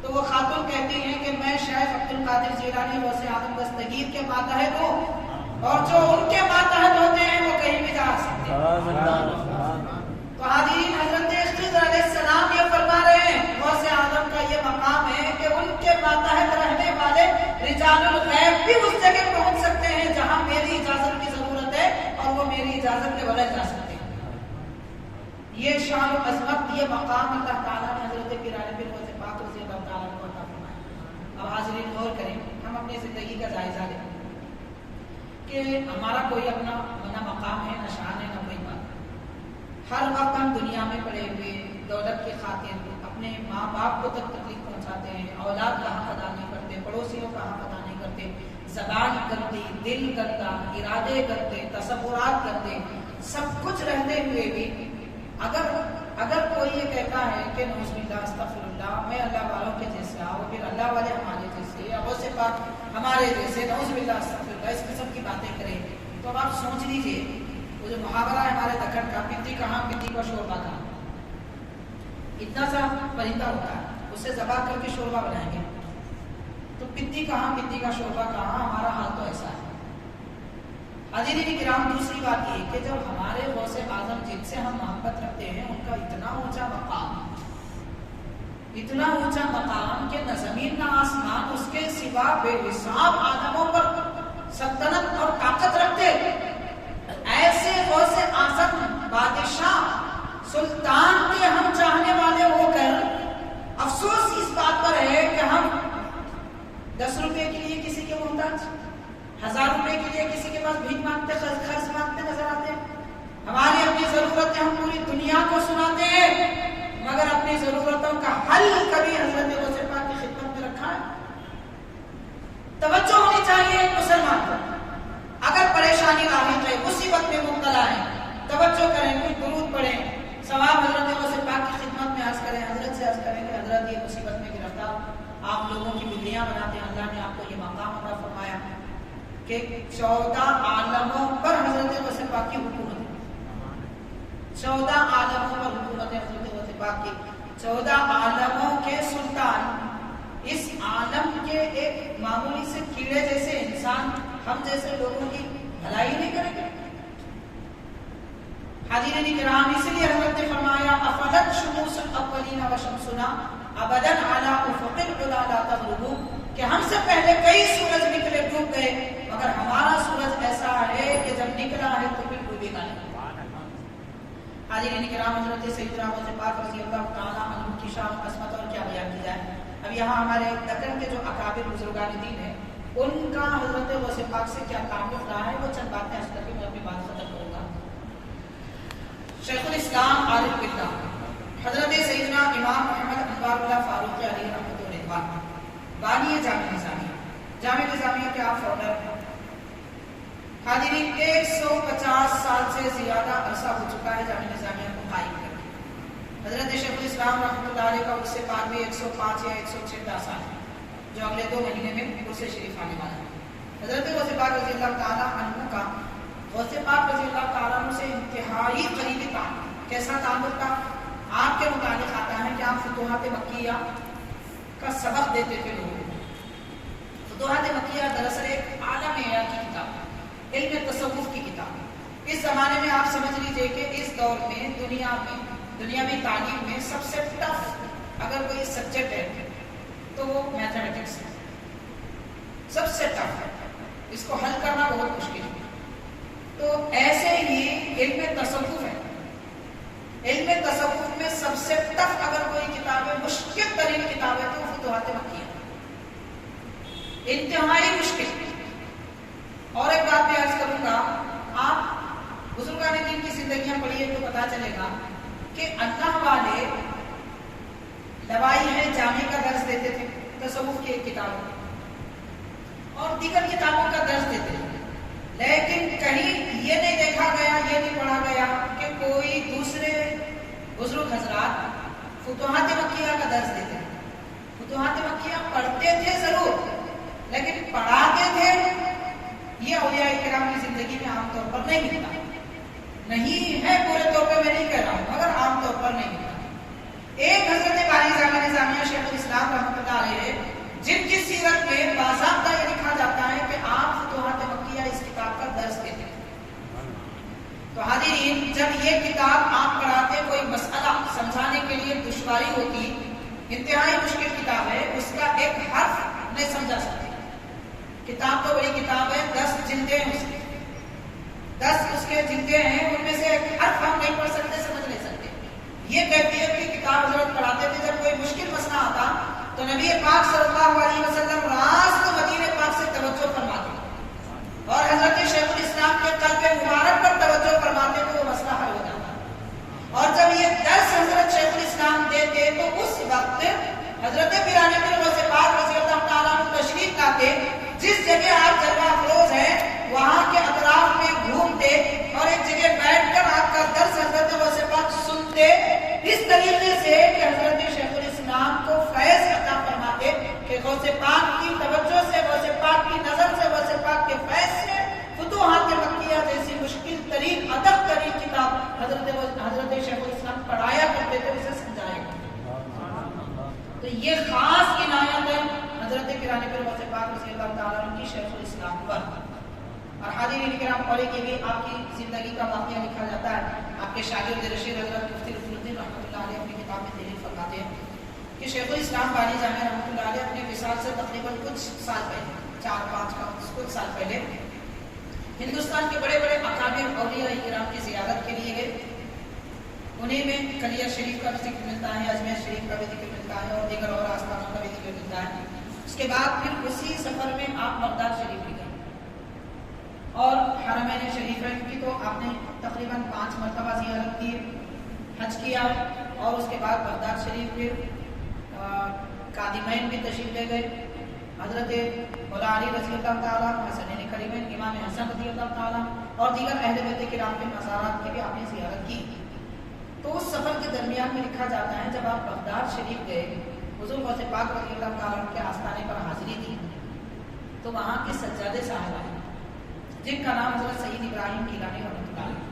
تو وہ خاتون کہتی ہیں کہ میں شیخ عبد القادر جیلانی غوث اعظم دستگیر کے ماتحت ہوں، اور جو ان کے ماتحت ہوتے ہیں وہ کہیں بھی جا سکتے ہیں۔ تو حاضرین، حضرت خضر علیہ السلام یہ فرما رہے ہیں غوث اعظم کا یہ مقام ہے کہ ان کے ماتحت رہنے والے رجال الغیب بھی اس جگہ پہنچ سکتے ہیں جہاں میری اجازت کی ضرورت ہے، اور وہ میری اجازت کے بغیر جا سکتے ہیں۔ یہ شان و عظمت، یہ مقام اللہ تعالیٰ نے حضرت پیران پیر غوث پاک رضی اللہ تعالیٰ کو عطا فرمایا۔ اب حاضرین غور کریں، ہم اپنی زندگی کا جائزہ لیں کہ ہمارا کوئی اپنا نہ مقام ہے، نہ شان ہے، نہ کوئی بات۔ ہر وقت ہم دنیا میں پڑے ہوئے دولت کی خاطر اپنے ماں باپ کو تک تکلیف پہنچاتے ہیں، اولاد کا حق ادا نہیں کرتے، پڑوسیوں کا حق ادا نہیں کرتے، زبان کرتے، دل کرتا، ارادے کرتے، تصورات کرتے، سب کچھ رہتے ہوئے بھی اگر کوئی یہ کہتا ہے کہ نعوذ باللہ استغفر اللہ، میں اللہ والوں کے جیسا، اور پھر اللہ والے ہمارے جیسے، یا غوث پاک ہمارے جیسے، نعوذ باللہ استغفر اللہ، اس قسم کی باتیں کریں، تو اب آپ سوچ لیجئے وہ جو محاورہ ہے ہمارے دکن کا، پتی کہاں پتی کا شوربہ کہاں، اتنا سا پرندہ ہوتا ہے، اسے ذبح کر کے شوربہ بنائیں گے، تو پتی کہاں پتی کا شوربہ کہاں، ہمارا حال تو ایسا ہے۔ حاضرین کرام، دوسری بات یہ کہ جب ہمارے غوث اعظم جن سے ہم محبت رکھتے ہیں ان کا اتنا اونچا مقام کہ نہ زمین نہ آسمان اس کے سوا بے حساب عالموں پر سلطنت اور طاقت رکھتے، ایسے غوث اعظم بادشاہ سلطان کے ہم چاہنے والے ہو کر افسوس اس بات پر ہے کہ ہم 10 روپے کے لیے کسی کے محتاج، 1000 روپے کے لیے کسی کے پاس بھیک مانگتے، خرچ مانگتے نظر آتے ہیں۔ ہماری اپنی ضرورتیں ہم پوری دنیا کو سناتے ہیں، مگر اپنی ضرورتوں کا حل کبھی حضرت غوث پاک کی خدمت میں رکھا ہے؟ توجہ ہونی چاہیے ایک مسلمان کو، اگر پریشانی لاحق ہے، مصیبت میں مبتلا ہے، توجہ کریں، کوئی درود پڑھیں، ثواب حضرت غوث پاک کی خدمت میں عرض کریں، حضرت سے عرض کریں کہ حضرت یہ مصیبت میں گرفتار، آپ لوگوں کی بلیاں بناتے ہیں، اللہ نے آپ کو یہ مقام عطا فرمایا کہ 14 عالموں پر حضرت غوث پاک کی حکومت ہے، 14 عالموں پر حکومت ہے حضرت غوث پاک کی، 14 عالموں کے سلطان، اس عالم کے ایک معمولی سے کیڑے جیسے انسان ہم جیسے لوگوں کی بھلائی نہیں کریں گے؟ حاضرین کرام، اس لیے حضرت نے فرمایا افلت شموس الاولین وشمسنا ابدا علی افق العلا لا تغرب، کہ ہم سے پہلے کئی سورج نکلے ڈوب گئے، مگر ہمارا سورج ایسا ہے کہ جب نکلا ہے تو پھر ڈوبے گا نہیں۔ حاضرین کرام، حضرت سیدنا غوث پاک رضی اللہ تعالیٰ عنہ کی شان و عظمت اور کیا بیان کی جائے۔ اب یہاں ہمارے دکن کے جو اکابر بزرگان دین ہیں ان کا حضرت غوث پاک سے کیا تعلق رہا ہے، وہ چند باتیں عرض کر کے میں اپنی بات ختم کروں گا۔ شیخ الاسلام عارف باللہ حضرت سیدنا امام محمد انوار اللہ فاروق علیہ رحمۃ اللہ بانی جامع نظامیہ، جامع نظامیہ کے آپ فاؤنڈر ہیں۔ حاضرین 150 سال سے زیادہ عرصہ ہو چکا ہے جامع نظامیہ کو قائم کر کے۔ حضرت شیخ الاسلام رحمۃ اللہ علیہ کا اس سے بعد بھی 105 یا 106 سال ہے، جو اگلے 2 مہینے میں عرص شریف آنے والا ہے۔ حضرت غوث پاک رضی اللہ تعالیٰ عنہ کا غوث پاک رضی اللہ تعالیٰ عنہ سے انتہائی قریبی تعلق، کیسا تعلق تھا؟ آپ کے متعلق آتا ہے کہ آپ فتوحات مکیہ کا سبق دیتے تھے لوگوں کو۔ فتوحات مکیہ دراصل ایک عالم معیار کی کتاب ہے، علم تصوف کی کتاب ہے۔ اس زمانے میں آپ سمجھ لیجئے کہ اس دور میں دنیاوی تعلیم میں سب سے ٹف اگر کوئی سبجیکٹ ہے تو وہ میتھمیٹکس ہے، سب سے ٹف ہے، اس کو حل کرنا بہت مشکل ہے۔ تو ایسے ہی علم تصوف ہے، علم تصوف میں سب سے ٹف اگر کوئی کتاب ہے، مشکل ترین کتاب ہے تو وہ فتوحات مکیہ، انتہائی مشکل۔ اور ایک بات میں عرض کروں گا، آپ بزرگان دین کی زندگیاں پڑھیے تو پتا چلے گا کہ اللہ والے دوائی ہے جامع کا درس دیتے تھے، تصوف کی ایک کتاب اور دیگر کتابوں کا درس دیتے تھے، لیکن کہیں یہ نہیں دیکھا گیا، یہ نہیں پڑھا گیا کہ کوئی دوسرے بزرگ حضرات فتوحات مکیہ کا درس دیتے ہیں. فتوحات مکیہ پڑھتے تھے ضرور، لیکن پڑھاتے تھے یہ اولیاء کرام کی زندگی میں عام طور پر نہیں ملتا. نہیں ہے پورے طور پہ میں نہیں کہہ رہا ہوں، مگر عام طور پر نہیں ملتا. ایک حضرت بانی جامع نظامیہ شیخ الاسلام رحمۃ اللہ علیہ، جن کی سیرت میں باضابطہ یہ لکھا جاتا ہے کہ آپ فتوحات مکیہ اس کتاب کا درس دیتے ہیں. تو حاضرین، جب یہ کتاب آپ پڑھاتے، کوئی مسئلہ سمجھانے کے لیے دشواری ہوتی، انتہائی مشکل کتاب ہے، اس کا ایک حرف نہیں سمجھا سکتے. کتاب تو بڑی کتاب ہے، 10 جلدیں ہیں، اس کی 10 اس کے جلدیں ہیں، ان میں سے ایک حرف ہم نہیں پڑھ سکتے، سمجھ نہیں سکتے. یہ کیفیت کی کتاب حضرت پڑھاتے تھے. جب کوئی مشکل مسئلہ آتا تو نبی پاک صلی اللہ علیہ وسلم راست مدینے پاک سے توجہ فرماتے اور حضرت شیخ الاسلام کے قلب مبارک پر توجہ فرماتے تو وہ مسئلہ حل ہو جاتا. اور جب یہ درس حضرت شیخ الاسلام دیتے تو اس وقت حضرت پیرانے پیر غوث پاک رضی اللہ تعالیٰ عنہ تشریف لاتے. جس جگہ آپ جلوہ افروز ہیں وہاں کے اطراف میں گھومتے اور ایک جگہ بیٹھ کر آپ کا درس حضرت غوث پاک سنتے، اس طریقے سے کہ حضرت شیخ الاسلام کو فیض عطا فرماتے کہ غوث پاک کی توجہ سے، غوث پاک کی نظر سے، غوث پاک کے فیض سے فتوحات مکیہ جیسی مشکل ترین ادق ترین کتاب حضرت شیخ الاسلام پڑھایا کرتے تھے، اسے سمجھایا کرتے. تو یہ خاص عنایت ہے حضرت پیرانے پیر غوث پاک رضی اللہ تعالیٰ عنہ کی شیخ الاسلام پر. اور حاضرین کرام، پڑھے کہ بھی آپ کی زندگی کا واقعہ لکھا جاتا ہے. آپ کے شاگرد رشید حضرت مفتی رفیع الدین رحمۃ اللہ علیہ اپنی کتاب میں تحریر فرماتے ہیں کہ شیخ الاسلام بانی جامع رحمۃ اللہ علیہ اپنے وصال سے تقریباً کچھ سال پہلے، 4-5 کچھ سال پہلے ہندوستان کے بڑے بڑے اکابر اولیاء کرام کی زیارت کے لیے گئے. انہیں میں کلیہ شریف کا بھی ذکر ملتا ہے، اجمیر شریف کا بھی ذکر ملتا ہے اور دیگر اور آستانوں کا بھی ذکر ملتا ہے. اس کے بعد پھر اسی سفر میں آپ بغداد شریف بھی گئے اور حرمین شریفین کی تو آپ نے تقریباً 5 مرتبہ زیارت کی، حج کیا اور اس کے بعد بغداد شریف پھر قادمین بھی تشریف لے گئے. حضرت مولا علی رضی اللہ تعالیٰ، حسنین کریمین، امام حسن رضی اللہ تعالیٰ اور دیگر اہل بیت کرام کے مزارات کی بھی آپ نے زیارت کی. تو اس سفر کے درمیان میں لکھا جاتا ہے جب آپ بغداد شریف گئے، حضور غوث پاک رضی اللہ تعالیٰ کے آستانے پر حاضری دی تو وہاں کے سجادے صاحب آئے جن کا نام حضرت سید ابراہیم گیلانی رحمۃ اللہ علیہ.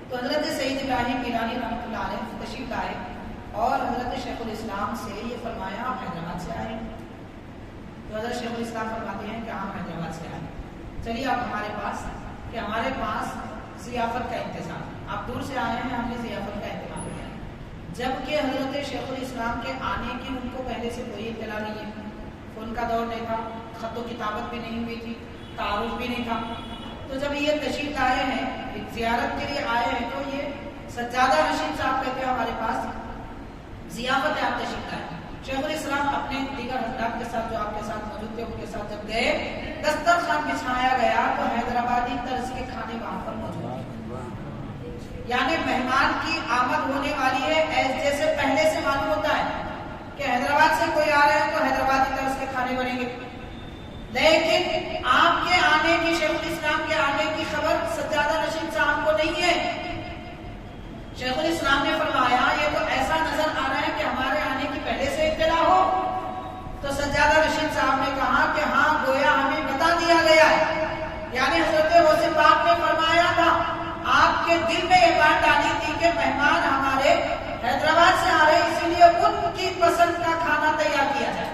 تو حضرت سید ابراہیم گیلانی رحمۃ اللہ علیہ تشریف لائے اور حضرت شیخ الاسلام سے یہ فرمایا آپ حیدرآباد سے آئے. تو حضرت شیخ الاسلام فرماتے ہیں کہ ہم حیدرآباد سے آئے، چلیے آپ ہمارے پاس، کہ ہمارے پاس ضیافت کا انتظام، آپ دور سے آئے ہیں، ہم نے ضیافت کا اہتمام کیا. جبکہ حضرت شیخ الاسلام کے آنے کی ان کو پہلے سے کوئی اطلاع نہیں ہے. فون کا دور نہیں تھا، خط و کتابت بھی نہیں ہوئی تھی، تعارف بھی نہیں تھا. تو جب یہ تشریف لائے ہیں، زیارت کے لیے آئے ہیں، تو یہ سجادہ رشید صاحب کہتے ہیں ہمارے پاس ضیافت ہے، آپ تشریف لائے. شیخ الاسلام اپنے دیگر حضرات کے ساتھ جو آپ کے ساتھ موجود تھے ان کے ساتھ جب گئے، دسترخوان بچھایا گیا تو حیدرآبادی طرز کے کھانے وہاں پر موجود ہیں. یعنی مہمان کی آمد ہونے والی ہے، جیسے پہلے سے معلوم ہوتا ہے کہ حیدرآباد سے کوئی آ رہا ہے تو حیدرآبادی طرز کے کھانے بنیں گے. لیکن آپ کے آنے کی، شیخ الاسلام کے آنے کی خبر سجادہ رشید صاحب کو نہیں ہے. شیخ الاسلام نے فرمایا یہ تو ایسا نظر آ رہا ہے کہ ہمارے آنے کی پہلے سے اطلاع ہو. تو سجادہ رشید صاحب نے کہا کہ ہاں گویا ہمیں بتا دیا گیا ہے. یعنی حضرت غوث پاک نے فرمایا تھا، آپ کے دل میں یہ بات ڈالی تھی کہ مہمان ہمارے حیدرآباد سے آ رہے، اسی لیے ان کی پسند کا کھانا تیار کیا جائے.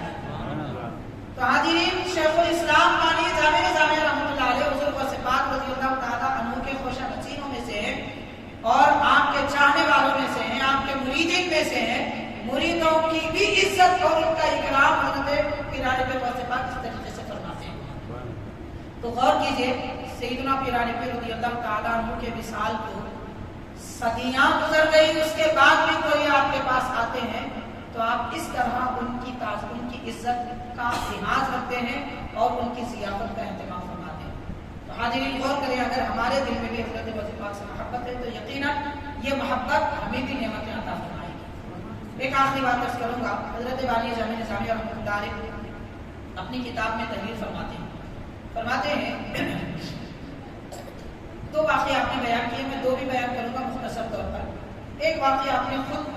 تو حاضرین، شیخ الاسلام بانی جامع نظامیہ رحمۃ اللہ علیہ حضور غوث پاک رضی اللہ تعالیٰ عنہ کے خوشہ نصیبوں میں سے ہیں اور آپ کے چاہنے والوں میں سے ہیں، آپ کے مریدین میں سے ہیں. مریدوں کی بھی عزت اور ان کا اکرام حضرت پیرانے پیر غوث پاک اس طریقے سے فرماتے ہیں. تو غور کیجئے، سیدنا پیرانے پیر رضی اللہ تعالیٰ عنہ کے وصال کو صدیاں گزر گئی، اس کے بعد بھی کوئی آپ کے پاس آتے ہیں تو آپ اس طرح ان کی عزت کا لحاظ رکھتے ہیں اور ان کی ضیافت کا اہتمام فرماتے ہیں. تو حاضرین غور کریں، اگر ہمارے دل میں بھی حضرت غوث پاک سے محبت ہے تو یقیناً یہ محبت ہمیں بھی نعمتیں عطا فرمائے گی. ایک آخری بات عرض کروں گا. حضرت بانی جامع نظامیہ رحمۃ اللہ علیہ اپنی کتاب میں تحریر فرماتے ہیں 2 واقعے آپ نے بیان کیے، میں 2 بھی بیان کروں گا مختصر طور پر. ایک واقعہ آپ نے خود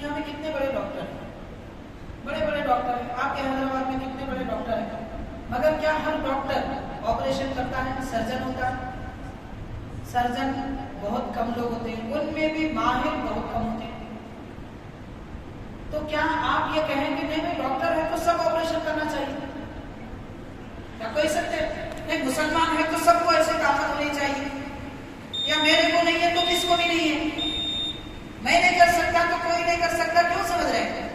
دنیا میں کتنے بڑے ڈاکٹر ہیں، بڑے بڑے ڈاکٹر ہیں، آپ کے حیدرآباد میں کتنے بڑے ڈاکٹر ہیں، مگر کیا ہر ڈاکٹر آپریشن کرتا ہے؟ سرجن ہوتا ہے؟ سرجن بہت کم لوگ ہوتے ہیں، ان میں بھی ماہر بہت کم ہوتے ہیں۔ تو کیا آپ یہ کہیں کہ نہیں ڈاکٹر ہے تو سب آپریشن کرنا چاہیے؟ کیا کوئی سکتے نہیں مسلمان ہے تو سب کو ایسے طاقت ہونی چاہیے، یا میرے کو نہیں ہے تو کس کو بھی نہیں ہے، میں نہیں کر سکتا تو کوئی نہیں کر سکتا، کیوں سمجھ رہے ہیں؟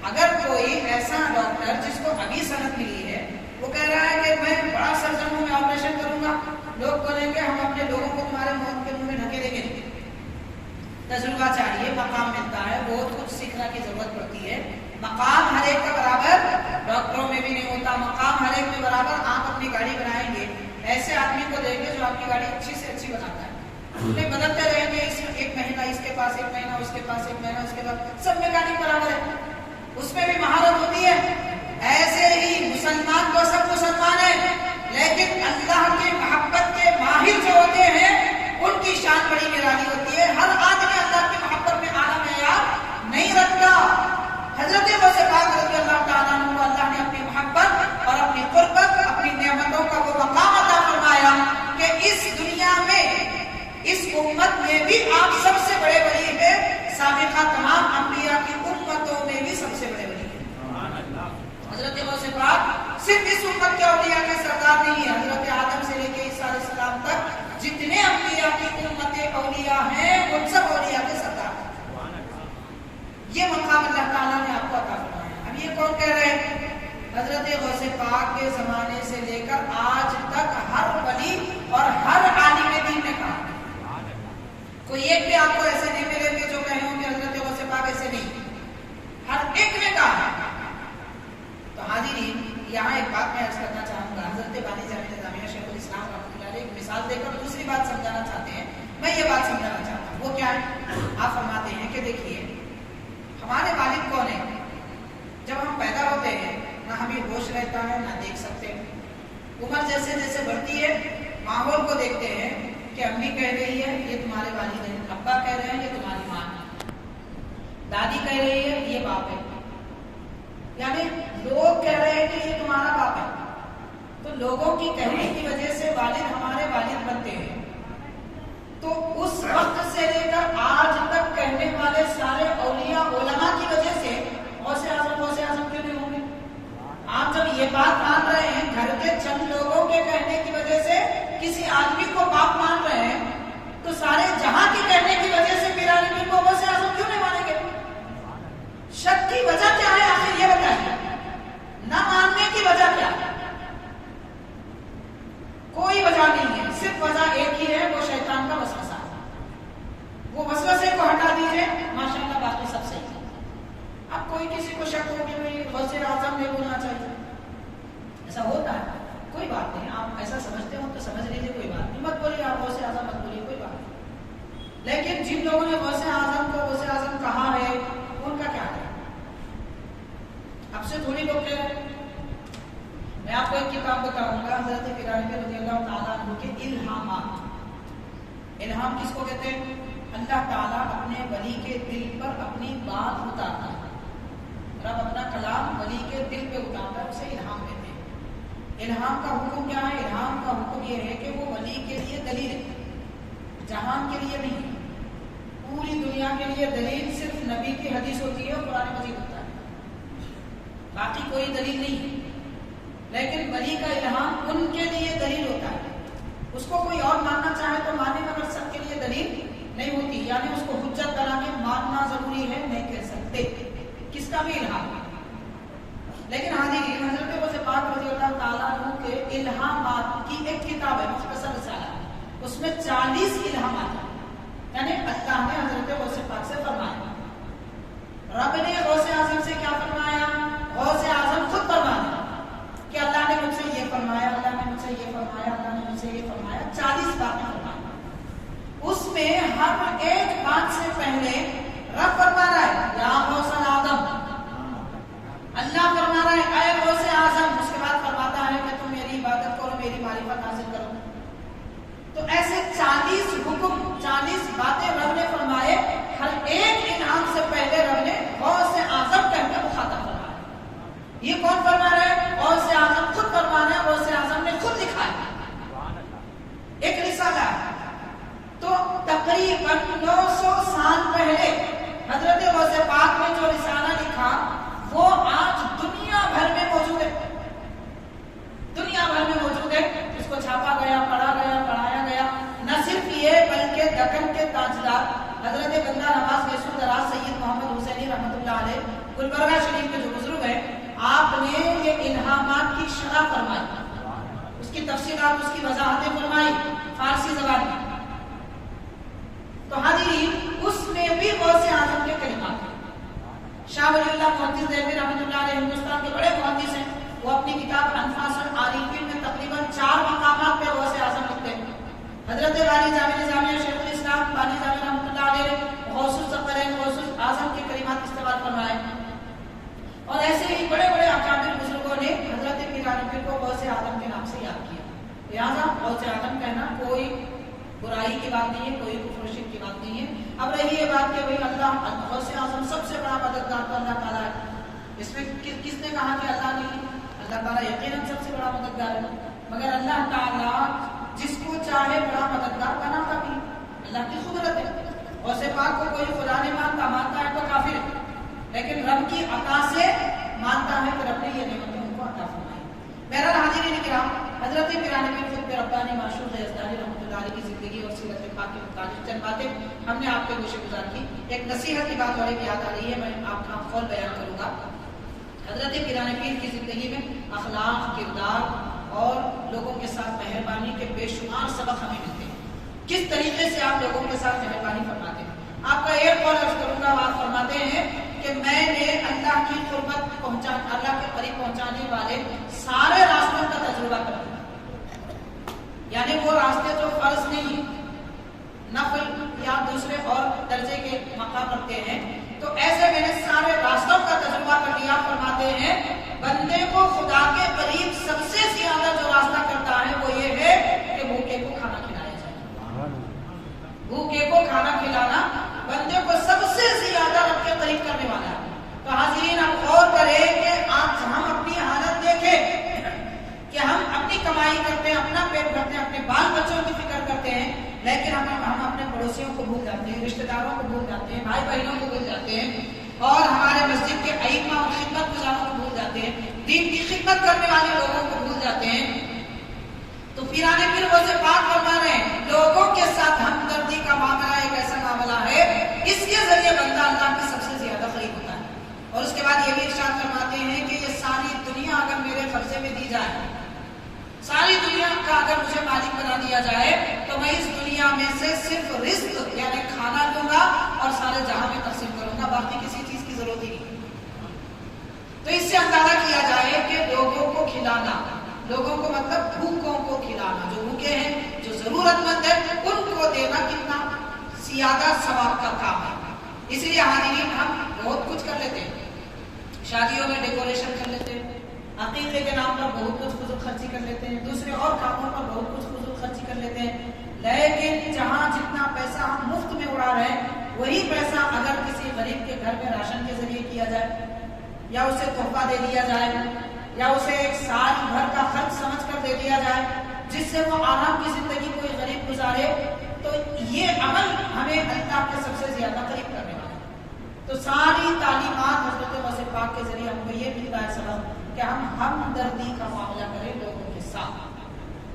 اگر کوئی ایسا ڈاکٹر جس کو ابھی صنعت ملی ہے وہ کہہ رہا ہے کہ میں بڑا سرجن ہوں، میں آپریشن کروں گا، لوگ بولیں گے ہم اپنے لوگوں کو تمہارے موت کے منہ میں ڈھکے دیں گے۔ تجربہ چاہیے، مقام ملتا ہے، بہت کچھ سیکھنے کی ضرورت پڑتی ہے۔ مقام ہر ایک کا برابر ڈاکٹروں میں بھی نہیں ہوتا، مقام ہر ایک میں برابر۔ آپ اپنی گاڑی بنائیں گے، ایسے آدمی کو دیں گے جو آپ کی گاڑی اچھی سے اچھی بناتا ہے، نہیں بدلتے رہیں گے، اس میں ایک مہینہ اس کے پاس، ایک مہینہ اس کے پاس، ایک مہینہ اس کے پاس، سب میکینک برابر ہے، اس میں بھی مہارت ہوتی ہے۔ ایسے ہی مسلمان کو سب مسلمان ہیں، لیکن اللہ کی محبت کے ماہر جو ہوتے ہیں ان کی شان بڑی نرالی ہوتی ہے۔ ہر آدمی اللہ کی محبت میں اعلیٰ معیار نہیں رکھتا۔ حضرت غوث پاک رضی اللہ تعالیٰ عنہ کو اللہ نے اپنی محبت اور اپنی قربت، اپنی نعمتوں کا وہ مقام عطا فرمایا کہ اس دنیا میں، اس امت میں بھی آپ سب سے بڑے ولی ہیں، سابقہ تمام انبیاء کی امتوں میں بھی سب سے بڑے ولی ہیں۔ حضرت غوث پاک صرف اس امت کے اولیاء کے سردار نہیں ہے، حضرت آدم سے لے کے عیسیٰ علیہ السلام تک جتنے انبیاء کی امت اولیاء ہیں ان سب اولیاء کے سردار ہیں۔ یہ مقام اللہ تعالیٰ نے آپ کو عطا فرمایا۔ اب یہ کون کہہ رہے ہیں؟ حضرت غوث پاک کے زمانے سے لے کر آج تک ہر ولی اور ہر عالم دین نے کہا، کوئی ایک بھی آپ کو ایسے نہیں ملے گے جو کہیں ہوں کہ حضرت غوث پاک ایسے نہیں، ہر ایک نے کہا۔ تو حاضرین، یہاں ایک بات میں عرض کرنا چاہوں گا، حضرت بانی جامع نظامیہ شیخ الاسلام رحمۃ اللہ علیہ ایک مثال دے کر دوسری بات سمجھانا چاہتے ہیں۔ میں یہ بات سمجھانا چاہتا ہوں، وہ کیا ہے؟ آپ فرماتے ہیں کہ دیکھیے ہمارے والد کون ہیں؟ جب ہم پیدا ہوتے ہیں نہ ہمیں ہوش رہتا ہے نہ دیکھ سکتے، عمر جیسے جیسے بڑھتی ہے ماحول کو دیکھتے ہیں کہ امی کہہ رہی ہے یہ تمہارے والد ہیں، ابا کہہ رہے ہیں یہ تمہاری ماں ہے، دادی کہہ رہی ہے یہ باپ ہے، یعنی لوگ کہہ رہے ہیں کہ یہ تمہارا باپ ہے۔ تو لوگوں کی کہنے کی وجہ سے والد ہمارے والد بنتے ہیں۔ تو اس وقت سے لے کر آج تک کہنے والے سارے اولیاء علماء کی وجہ سے غوث اعظم کیوں نہیں ہوں گے؟ آپ جب یہ بات مان رہے ہیں گھر کے چند لوگوں کے کہنے کی وجہ سے کسی آدمی کو باپ مان رہے ہیں، تو سارے جہاں کی کہنے کی وجہ سے پیر عالمین کو غوث اعظم کیوں نہیں مانیں گے؟ شک کی وجہ کیا ہے آخر یہ بتائیے، نہ ماننے کی وجہ کیا ہے؟ کوئی وجہ نہیں ہے، صرف وجہ ایک ہی ہے، وہ شیطان کا وسوسہ۔ وہ وسوسے کو ہٹا دیجئے، ماشاءاللہ باقی سب صحیح ہے۔ اب کوئی کسی کو شک ہو کہ غوث اعظم نہیں بولنا چاہیے، ایسا ہوتا ہے، کوئی بات نہیں، آپ ایسا سمجھتے ہو تو سمجھ لیجیے، کوئی بات نہیں، مت بولیے آپ غوث اعظم مت بولیے، کوئی بات نہیں۔ لیکن جن لوگوں نے غوث اعظم کو غوث اعظم کہا ہے ان کا کیا ہے؟ اب سے تھوڑی لوگ کہہ رہے ہیں۔ میں آپ کو ایک کتاب بتاؤں گا، حضرت پیر عالمین رضی اللہ تعالیٰ عنہ کے الہامات۔ الہام کس کو کہتے ہیں؟ اللہ تعالیٰ اپنے ولی کے دل پر اپنی بات اتارتا ہے، رب اپنا کلام ولی کے دل پہ اتارتا ہے، اسے الہام کہتے ہیں۔ الہام کا حکم کیا ہے؟ الہام کا حکم یہ ہے کہ وہ ولی کے لیے دلیل ہے، جہان کے لیے نہیں۔ پوری دنیا کے لیے دلیل صرف نبی کی حدیث ہوتی ہے اور قرآن مجید ہوتا ہے، باقی کوئی دلیل نہیں ہے۔ لیکن ولی کا الہام ان کے لیے دلیل ہوتا ہے، اس کو کوئی اور ماننا چاہے تو مانے، مگر سب کے لیے دلیل نہیں ہوتی، یعنی اس کو حجت بنا کے ماننا ضروری ہے نہیں کہہ سکتے، کس کا بھی الہام۔ لیکن حاضرین، حضرت غوث پاک رضی اللہ تعالیٰ عنہ کے الہامات کی ایک کتاب ہے، مختصر رسالہ، اس میں 40 الہامات ہیں، یعنی اللہ نے حضرت غوث پاک سے فرمایا، رب نے غوث اعظم سے کیا فرمایا، غوث اعظم خود فرمایا کہ اللہ نے مجھ سے یہ فرمایا، اللہ نے مجھ سے یہ فرمایا، اللہ نے مجھ سے یہ فرمایا، 40 باتیں فرمائی۔ اس میں ہر ایک بات سے پہلے رب فرما رہا ہے یا غوث اعظم، اللہ فرما رہا ہے اے غوث اعظم، اس کے بعد فرماتا ہے کہ تم میری عبادت کرو، میری معرفت حاصل کرو۔ تو ایسے 40 حکم، 40 باتیں رب نے فرمائے، ہر ایک انعام سے پہلے رب نے تقریباً 900 سال پہلے حضرت غوث پاک نے جو رسالہ لکھا وہ آج دنیا بھر میں موجود ہے، دنیا بھر میں موجود ہے. اس کو چھاپا گیا، پڑھا گیا، پڑھایا گیا. نہ صرف یہ بلکہ دکن کے تاجدار حضرت بندہ نواز غیث الدراز سید محمد حسینی رحمۃ اللہ علیہ گلبرگہ شریف کے جو بزرگ ہیں، آپ نے یہ الہامات کی شرح فرمائی، اس کی تفصیلات، اس کی وضاحتیں فرمائی فارسی زبان میں. تو حاضرین اس میں بھی غوث اعظم کے کلمات ہیں. شاہ ولی اللہ محدث دہلوی رحمۃ اللہ علیہ ہندوستان کے بڑے محدث ہیں. وہ اپنی کتاب انفاس العارفین میں تقریباً 4 مقامات پہ غوث اعظم لکھتے ہیں. حضرت والی جامع نظامیہ شیخ الاسلام بانی جامع رحمۃ اللہ علیہ غوث الثقلین غوث اعظم کے کلمات استعمال فرمائے. اور ایسے ہی بڑے بڑے اکابر بزرگوں نے حضرت پیران پیر کو غوث اعظم کے نام سے یاد کیا. لہٰذا غوث اعظم کہنا کوئی برائی کی بات نہیں ہے، کوئی کفر و شرک کی بات نہیں ہے. اب رہی یہ بات کہ بھئی اللہ غوث اعظم سب سے بڑا مددگار تو اللہ تعالیٰ ہے. اس میں کس نے کہا کہ اللہ نہیں؟ اللہ تعالیٰ یقیناً سب سے بڑا مددگار ہے، مگر اللہ تعالیٰ جس کو چاہے بڑا مددگار بناتا بھی، اللہ کی قدرت ہے. غوث پاک کو کوئی خدا نہیں مانتا ہے تو کافر ہے، لیکن رب کی عطا سے مانتا ہے کہ رب نے یہ نعمتیں ان کو عطا فرمائی. بہرحال حاضرین کرام، حضرت پیران پیر خطب ربانی معشوق یزدانی رحمۃ اللہ علیہ کی زندگی اور سیرت پاک کے متعلق چند باتیں ہم نے آپ کے گوشے گزار کی. ایک نصیحت کی بات اور ایک یاد آ رہی ہے، میں آپ کا قول بیان کروں گا. حضرت پیران پیر کی زندگی میں اخلاق، کردار اور لوگوں کے ساتھ مہربانی کے بے شمار سبق ہمیں ملتے ہیں. کس طریقے سے آپ لوگوں کے ساتھ مہربانی فرماتے ہیں. آپ کا ایک قول عرض کروں گا. آپ فرماتے ہیں کہ میں نے اللہ کی قربت اللہ کے قریب پہنچانے والے سارے راستوں کا تجربہ کر لیا. یعنی وہ راستے جو فرض نہیں، نفل یا دوسرے اور درجے کے مقام رکھتے ہیں، تو ایسے میں نے سارے راستوں کا تجربہ کر لیا. فرماتے ہیں بندے کو خدا کے قریب سب سے زیادہ جو راستہ کرتا ہے وہ یہ ہے کہ بھوکے کو کھانا کھلایا جائے. بھوکے کو کھانا کھلانا بندے کو سب سے زیادہ رب کے قریب کرنے والا ہے. تو حاضرین آپ غور کریں کہ آج ہم اپنی حالت دیکھیں کہ ہم اپنی کمائی کرتے ہیں، اپنا پیٹ بھرتے ہیں، اپنے بال بچوں کی فکر کرتے ہیں، لیکن ہم اپنے پڑوسیوں کو بھول جاتے ہیں، رشتہ داروں کو بھول جاتے ہیں، بھائی بہنوں کو بھول جاتے ہیں، اور ہمارے مسجد کے ائمہ اور خدمت گزاروں کو بھول جاتے ہیں، دین کی خدمت کرنے والے لوگوں کو بھول جاتے ہیں. تو پیران پیر غوث پاک فرما رہے ہیں لوگوں کے ساتھ ہمدردی کا معاملہ ایک ایسا معاملہ ہے اس کے ذریعے بندہ اللہ کے سب سے زیادہ قریب ہوتا ہے. اور اس کے بعد یہ بھی ارشاد فرماتے ہیں کہ یہ ساری دنیا اگر میرے قبضے میں دی جائے، ساری دنیا کا اگر مجھے مالک بنا دیا جائے، تو میں اس دنیا میں سے صرف رزق یعنی کھانا دوں گا اور سارے جہاں میں تقسیم کروں گا، باقی کسی چیز کی ضرورت ہی نہیں. تو اس سے اندازہ کیا جائے کہ لوگوں کو کھلانا، لوگوں کو مطلب بھوکوں کو کھلانا، جو بھوکے ہیں، جو ضرورت مند ہے، ان کو دینا کتنا زیادہ ثواب کا کام ہے. اس لیے حاضرین ہم بہت کچھ کر لیتے ہیں، شادیوں میں ڈیکوریشن کر لیتے ہیں، عقیقے کے نام پر بہت کچھ فضول خرچی کر لیتے ہیں، دوسرے اور کاموں پر بہت کچھ فضول خرچی کر لیتے ہیں، لیکن جہاں جتنا پیسہ ہم مفت میں اڑا رہے ہیں وہی پیسہ اگر کسی غریب کے گھر میں راشن کے ذریعے کیا جائے، یا اسے تحفہ دے دیا جائے، یا اسے ایک سال بھر کا خرچ سمجھ کر دے دیا جائے جس سے وہ آرام کی زندگی کوئی غریب گزارے، تو یہ عمل ہمیں اللہ کے سب سے زیادہ قریب کرنے والا ہے. تو ساری تعلیمات حضرت غوث پاک کے ذریعے ہم کو یہ ملتا ہے سبق کہ ہم ہمدردی کا معاملہ کریں لوگوں کے ساتھ.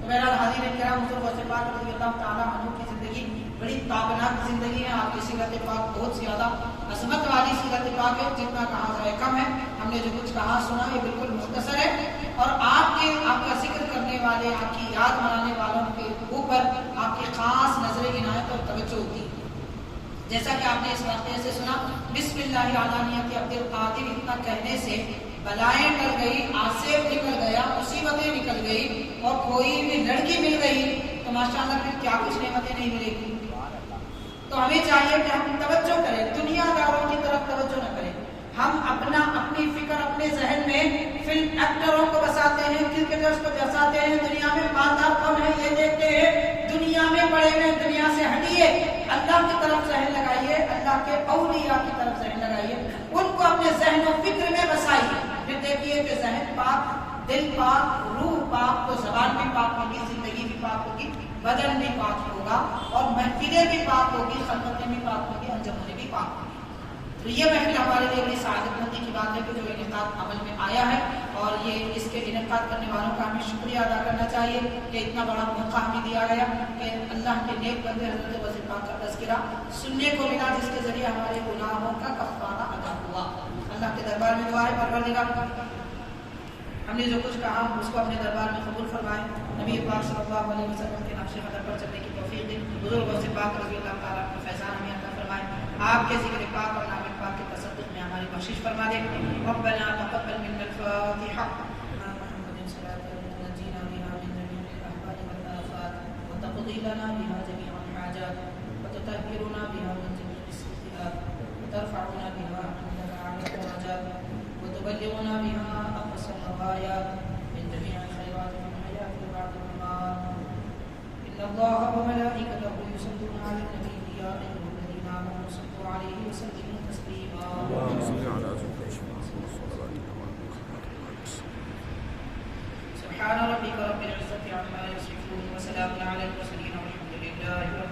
تو میرا حاضرین کرام، حضرت غوث پاک رضی اللہ تعالیٰ عنہ کی زندگی بڑی تابناک زندگی ہے. آپ کی سیرت پاک بہت زیادہ عظمت والی سیرت پاک ہے، جتنا کہا جائے کم ہے. ہم نے جو کچھ کہا سنا یہ بالکل مختصر ہے، اور آپ کا ذکر کرنے والے، آپ کی یاد منانے والوں کے اوپر آپ کی خاص نظر عنایت اور توجہ ہوتی ہے. جیسا کہ آپ نے اس واقعے سے سنا، بسم اللہ علانیت عبد القادر اتنا کہنے سے بلائیں ٹل گئی، آصف نکل گیا، مصیبتیں نکل گئی، اور کوئی بھی لڑکی مل گئی تو ماشاءاللہ پھر کیا کچھ نعمتیں نہیں ملے گی. تو ہمیں چاہیے کہ ہم توجہ کریں، دنیا داروں کی طرف توجہ نہ کریں. ہم اپنی فکر اپنے ذہن میں فلم ایکٹروں کو بساتے ہیں، کرکٹرز کو بساتے ہیں، دنیا میں مالدار کون ہے یہ دیکھتے ہیں، دنیا میں پڑے ہوئے، دنیا سے ہٹیے، اللہ کی طرف ذہن لگائیے، اللہ کے اولیاء کی طرف ذہن لگائیے، ان کو اپنے ذہن و فکر میں بسائیے. پھر دیکھیے کہ ذہن پاک، دل پاک، روح پاک، تو زبان بھی پاک ہوگی، زندگی بھی پاک ہوگی، بدن بھی پاک ہوگا، اور محفلیں بھی پاک ہوگی، خلوتیں بھی پاک ہوگی، انجمنیں بھی پاک ہوگی۔ تو یہ محفل ہمارے لیے بڑی سعادت مندی کی بات ہے کہ جو انعقاد عمل میں آیا ہے، اور یہ اس کے انعقاد کرنے والوں کا ہمیں شکریہ ادا کرنا چاہیے کہ اتنا بڑا موقع ہمیں دیا گیا کہ اللہ کے نیک بندے حضرت غوث پاک کا تذکرہ سننے کو ملا، جس کے ذریعے ہمارے گناہوں کا کفارہ ادا ہوا۔ اللہ کے دربار میں دعا ہے پروردگار ہم نے جو کچھ کہا اس کو اپنے دربار میں قبول فرمائے، نبی پاک صلی اللہ علیہ وسلم کے نقش قدم پر چلنے کی توفیق دے، بزرگ غوث پاک رضی اللہ تعالیٰ کا فیضان ہمیں عطا فرمائے، آپ کے ذکر پاک اور نام پاک کے تصدق میں ہماری بخشش فرما دے۔ ربنا تقبل منا الفاتحہ محمد صلاۃ تنجینا بها من جميع الاحوال والآفات وتقضي لنا بها جميع الحاجات وتطهرنا بها من جميع السيئات وترفعنا بها عندك اعلى الدرجات وتبلغنا بها اقصى الغايات من جميع الخيرات في الحياة وبعد الممات ان الله وملائكته يصلون على النبي يا ايها الذين امنوا صلوا عليه وسلموا تسليما
اللهم صل على سيدنا
سبحان ربك رب العزة عما يصفون وسلام على المرسلين والحمد لله رب